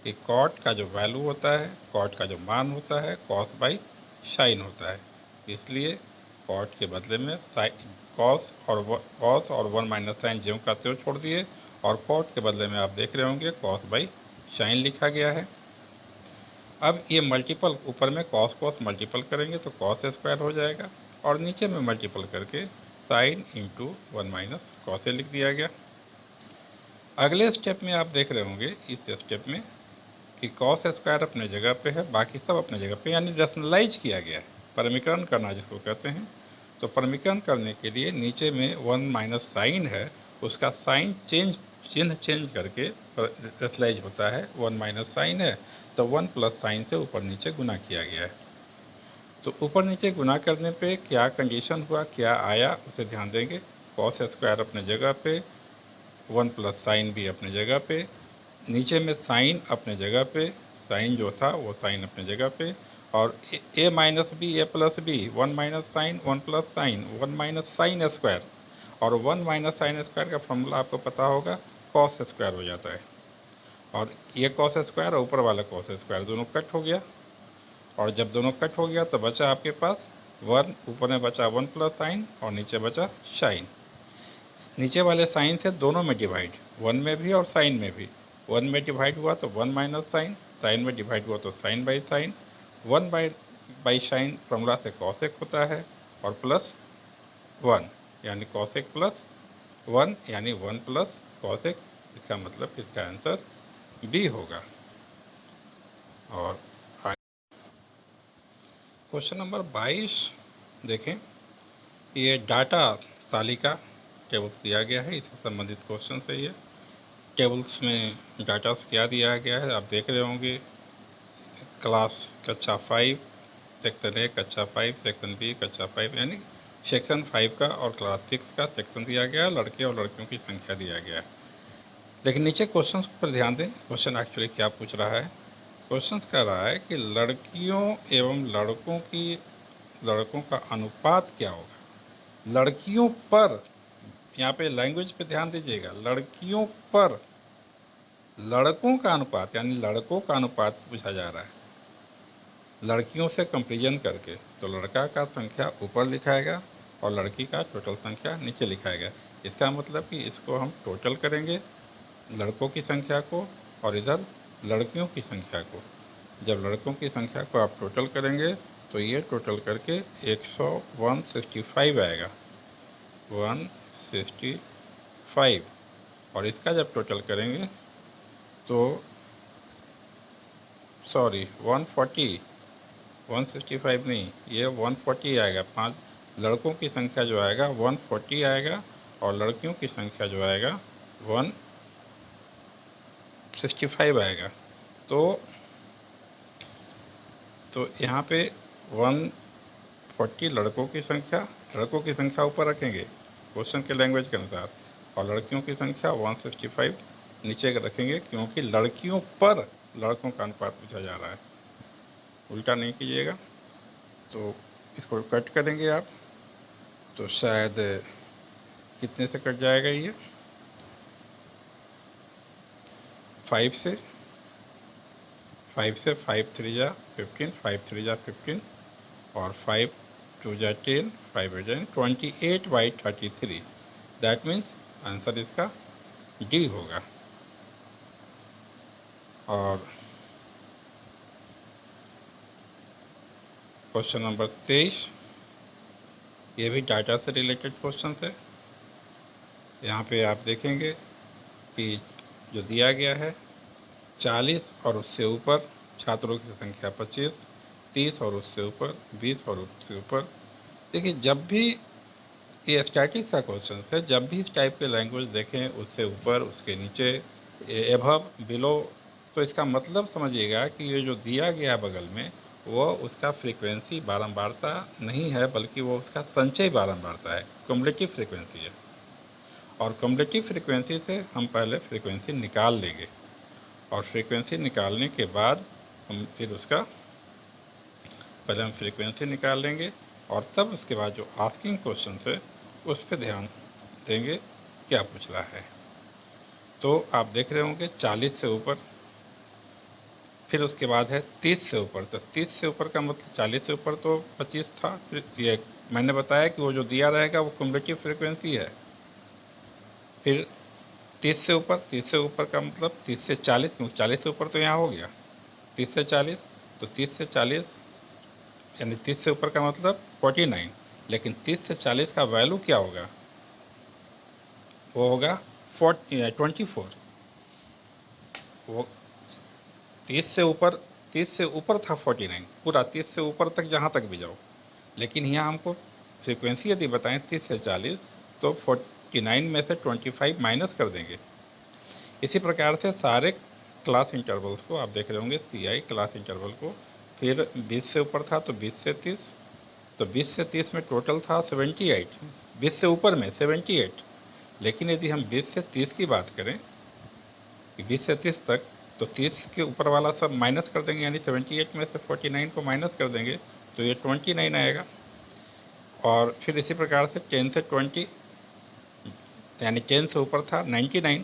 कि कॉट का जो वैल्यू होता है, कॉट का जो मान होता है, कॉस बाई साइन होता है। इसलिए कॉट के बदले में कॉस और 1 माइनस साइन ज्यों का त्यों छोड़ दिए, और कॉट के बदले में आप देख रहे होंगे कॉस बाई साइन लिखा गया है। अब ये मल्टीपल, ऊपर में कॉस मल्टीपल करेंगे तो कॉस स्क्वायर हो जाएगा, और नीचे में मल्टीपल करके साइन इंटू 1 माइनस कॉस लिख दिया गया। अगले स्टेप में आप देख रहे होंगे, इस स्टेप में, कि कॉस स्क्वायर अपने जगह पे है, बाकी सब अपने जगह पे, यानी रैशनलाइज किया गया है, परमीकरण करना जिसको कहते हैं। तो परमीकरण करने के लिए नीचे में 1 माइनस साइन है, उसका साइन चिन्ह चेंज करके रैशनलाइज होता है। 1 माइनस साइन है तो 1 प्लस साइन से ऊपर नीचे गुना किया गया है। तो ऊपर नीचे गुना करने पे क्या कंडीशन हुआ, क्या आया, उसे ध्यान देंगे। कॉस स्क्वायर अपने जगह पे, 1 प्लस साइन भी अपने जगह पे, नीचे में साइन अपने जगह पे, साइन जो था वो साइन अपने जगह पे, और a minus B A plus B, 1 minus sine 1 plus sine 1 minus sine square, और 1 माइनस साइन स्क्वायर का फॉर्मूला आपको पता होगा, कॉस स्क्वायर हो जाता है। और ये कॉस स्क्वायर और ऊपर वाला कॉस स्क्वायर दोनों कट हो गया, और जब दोनों कट हो गया तो बचा आपके पास 1, ऊपर में बचा 1 प्लस साइन और नीचे बचा साइन। नीचे वाले साइन से दोनों में डिवाइड, 1 में भी और साइन में भी। 1 में डिवाइड हुआ तो 1 माइनस साइन, साइन में डिवाइड हुआ तो sine by sine. 1 by sine formula से कॉसेक होता है, और प्लस 1 यानी कॉसेक प्लस 1 यानी 1 प्लस कॉसेक। इसका मतलब इसका आंसर बी होगा। और क्वेश्चन नंबर 22 देखें, ये डाटा तालिका टेबल्स दिया गया है, इससे संबंधित क्वेश्चन है। ये टेबल्स में डाटा क्या दिया गया है आप देख रहे होंगे। क्लास कक्षा 5 सेक्शन ए, कक्षा 5 सेक्शन बी, कक्षा 5, यानी सेक्शन 5 का और क्लास 6 का सेक्शन दिया गया है। लड़के और लड़कियों की संख्या दिया गया है। लेकिन नीचे क्वेश्चन पर ध्यान दें, क्वेश्चन एक्चुअली क्या पूछ रहा है। क्वेश्चन कह रहा है कि लड़कियों एवं लड़कों का अनुपात क्या होगा। लड़कियों पर, यहाँ पे लैंग्वेज पे ध्यान दीजिएगा, लड़कियों पर लड़कों का अनुपात, यानी लड़कों का अनुपात पूछा जा रहा है लड़कियों से कंपेरिजन करके। तो लड़का का संख्या ऊपर लिखाएगा और लड़की का टोटल संख्या नीचे लिखाएगा। इसका मतलब कि इसको हम टोटल करेंगे, लड़कों की संख्या को और इधर लड़कियों की संख्या को। जब लड़कों की संख्या को आप टोटल करेंगे तो ये टोटल करके 165 आएगा, 165। और इसका जब टोटल करेंगे तो 140, 165 नहीं, ये 140 आएगा। 5 लड़कों की संख्या जो आएगा 140 आएगा, और लड़कियों की संख्या जो आएगा 165 आएगा। तो यहाँ पे 140 लड़कों की संख्या ऊपर रखेंगे क्वेश्चन के लैंग्वेज के अनुसार, और लड़कियों की संख्या 165 नीचे रखेंगे, क्योंकि लड़कियों पर लड़कों का अनुपात पूछा जा रहा है, उल्टा नहीं कीजिएगा। तो इसको कट करेंगे आप, तो शायद कितने से कट जाएगा ये, 5 से 5 3 जा 15, 5 3 जा 15 और 5 2 जा 10, 5 8 28/33। दैट मीन्स आंसर इसका डी होगा। और क्वेश्चन नंबर 23, ये भी डाटा से रिलेटेड क्वेश्चन है। यहाँ पे आप देखेंगे कि जो दिया गया है 40 और उससे ऊपर छात्रों की संख्या 25, 30 और उससे ऊपर 20 और उससे ऊपर। देखिए, जब भी ये स्टैटिक्स का क्वेश्चन है, जब भी इस टाइप के लैंग्वेज देखें, उससे ऊपर, उसके नीचे, एभव, बिलो, तो इसका मतलब समझिएगा कि ये जो दिया गया बगल में वो उसका फ्रीक्वेंसी बारंबारता नहीं है, बल्कि वो उसका संचय बारंबारता है, क्युमुलेटिव फ्रीक्वेंसी है। और क्युमुलेटिव फ्रीक्वेंसी से हम पहले फ्रीक्वेंसी निकाल लेंगे, और फ्रीक्वेंसी निकालने के बाद हम फिर उसका पहले हम फ्रीक्वेंसी निकाल लेंगे, और तब उसके बाद जो आस्किंग क्वेश्चन है उस पर ध्यान देंगे क्या पूछ रहा है। तो आप देख रहे होंगे 40 से ऊपर, फिर उसके बाद है 30 से ऊपर। तो 30 से ऊपर का मतलब 40 से ऊपर तो 25 था, फिर ये मैंने बताया कि वो जो दिया रहेगा वो क्युमुलेटिव फ्रीक्वेंसी है। फिर 30 से ऊपर, 30 से ऊपर का मतलब 30 से 40, क्योंकि 40 से ऊपर तो यहाँ हो गया 30 से 40, तो 30 से 40 यानी 30 से ऊपर का मतलब 49, लेकिन 30 से 40 का वैल्यू क्या होगा, वो होगा 24। वो 30 से ऊपर, 30 से ऊपर था 49, पूरा 30 से ऊपर तक जहाँ तक भी जाओ, लेकिन यहाँ हमको फ्रीक्वेंसी यदि बताएं 30 से 40, तो 49 में से 25 माइनस कर देंगे। इसी प्रकार से सारे क्लास इंटरवल्स को आप देख रहे होंगे, CI क्लास इंटरवल को, फिर 20 से ऊपर था तो 20 से 30, तो 20 से 30 में टोटल था 78, 20 से ऊपर में 78, लेकिन यदि हम 20 से 30 की बात करें कि 20 से 30 तक, तो 30 के ऊपर वाला सब माइनस कर देंगे, यानी 78 में से 49 को माइनस कर देंगे तो ये 29 आएगा। और फिर इसी प्रकार से 10 से 20, यानी 10 से ऊपर था 99,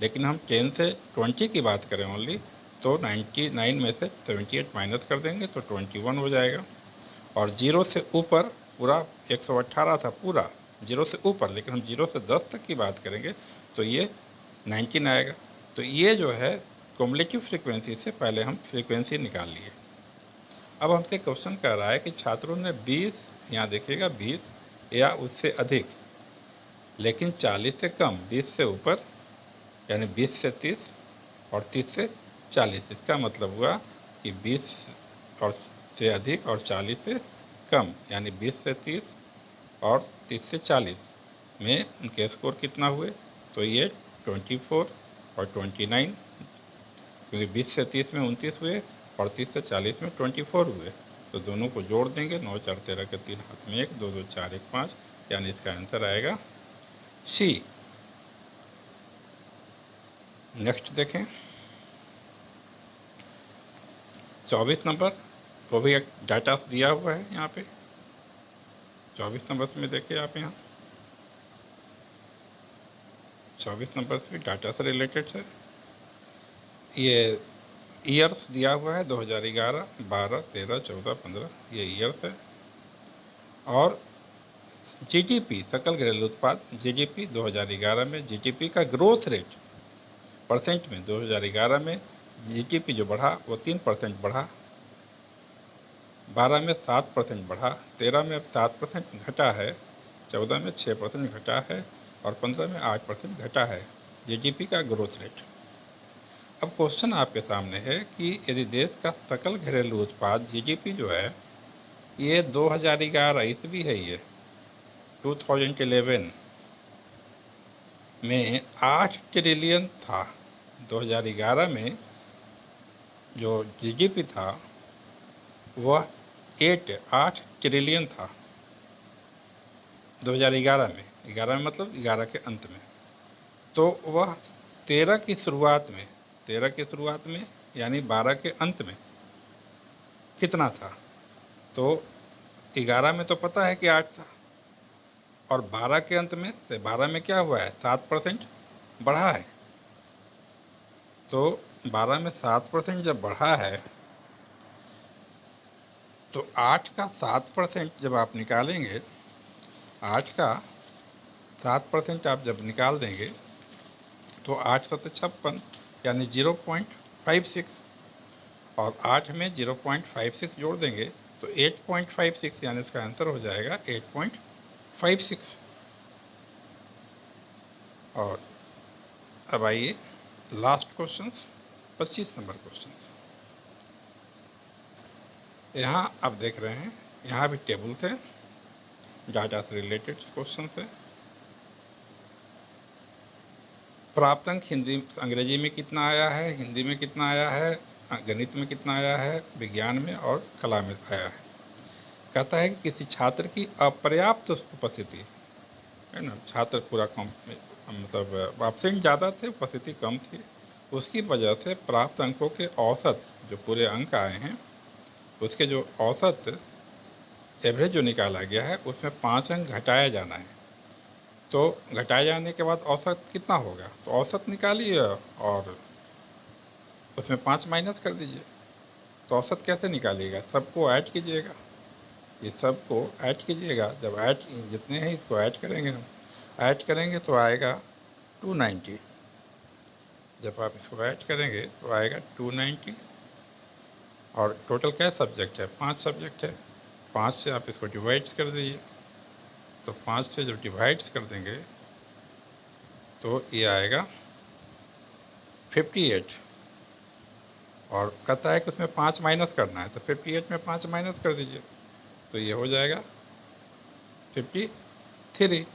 लेकिन हम 10 से 20 की बात करें ओनली, तो 99 में से 78 माइनस कर देंगे तो 21 हो जाएगा। और 0 से ऊपर पूरा 118 था, पूरा 0 से ऊपर, लेकिन हम 0 से 10 तक की बात करेंगे तो ये 19 आएगा। तो ये जो है क्युमुलेटिव फ्रीक्वेंसी से पहले हम फ्रीक्वेंसी निकाल लिए। अब हमसे क्वेश्चन कर रहा है कि छात्रों ने 20, यहाँ देखिएगा 20 या उससे अधिक, लेकिन 40 से कम, 20 से ऊपर, यानी 20 से 30 और 30 से 40। इसका मतलब हुआ कि 20 और से अधिक और 40 से कम, यानी 20 से 30 और 30 से 40 में उनके स्कोर कितना हुए, तो ये 24 और 29, क्योंकि 20 से 30 में 29 हुए और 30 से 40 में 24 हुए, तो दोनों को जोड़ देंगे, 9 4 13 के 3 हाथ में 1, 2 2 4 1 5, यानी इसका आंसर आएगा सी। नेक्स्ट देखें 24 नंबर, वो भी एक डाटा दिया हुआ है यहाँ पे। 24 नंबर में देखिए आप, यहाँ 24 नंबर से भी डाटा से रिलेटेड है। ये ईयर्स दिया हुआ है 2011, 12, 13, 14, 15, ये ईयर्स है। और जीडीपी, सकल घरेलू उत्पाद, जीडीपी 2011 में जीडीपी का ग्रोथ रेट परसेंट में, 2011 में जीडीपी जो बढ़ा वो 3% बढ़ा, 12 में 7% बढ़ा, 13 में 7% घटा है, 14 में 6% घटा है और 15 में 8% घटा है जीडीपी का ग्रोथ रेट। अब क्वेश्चन आपके सामने है कि यदि देश का सकल घरेलू उत्पाद जीडीपी जो है ये 2011 ईस्वी है, ये 2011 में 8 ट्रिलियन था। 2011 में जो जीडीपी था वह 8 ट्रिलियन था 2011 में, 11 में मतलब 11 के अंत में। तो वह 13 की शुरुआत में, 13 की शुरुआत में यानी 12 के अंत में कितना था? तो 11 में तो पता है कि 8 था, और 12 के अंत में, तो 12 में क्या हुआ है, 7% बढ़ा है। तो 12 में 7% जब बढ़ा है तो 8 का 7% जब आप निकालेंगे, 8 का 7% आप जब निकाल देंगे तो 8 सत्ते 56 यानी 0.56, और 8 में 0.56 जोड़ देंगे तो 8.56, यानी इसका आंसर हो जाएगा 8.56। और अब आइए लास्ट क्वेश्चन, 25 नंबर क्वेश्चन। यहाँ आप देख रहे हैं, यहाँ भी टेबल है, डाटा से रिलेटेड क्वेश्चन है। प्राप्त अंक हिंदी अंग्रेजी में कितना आया है, हिंदी में कितना आया है, गणित में कितना आया है, विज्ञान में और कला में आया है। कहता है कि किसी छात्र की अपर्याप्त उपस्थिति है ना, छात्र पूरा कम, मतलब एब्सेंट ज़्यादा थे, उपस्थिति कम थी, उसकी वजह से प्राप्त अंकों के औसत, जो पूरे अंक आए हैं उसके जो औसत एवरेज जो निकाला गया है उसमें 5 अंक घटाया जाना है। तो घटाए जाने के बाद औसत कितना होगा, तो औसत निकालिए और उसमें 5 माइनस कर दीजिए। तो औसत कैसे निकालिएगा, सबको ऐड कीजिएगा, ये सबको ऐड कीजिएगा। जब ऐड जितने हैं इसको ऐड करेंगे, हम ऐड करेंगे तो आएगा 290। जब आप इसको ऐड करेंगे तो आएगा 290। और टोटल क्या सब्जेक्ट है, 5 सब्जेक्ट है, 5 से आप इसको डिवाइड कर दीजिए। तो 5 से जब डिवाइड कर देंगे तो ये आएगा 58। और कहता है कि उसमें 5 माइनस करना है, तो 58 में 5 माइनस कर दीजिए तो ये हो जाएगा 53।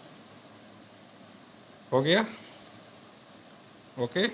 हो गया, ओके।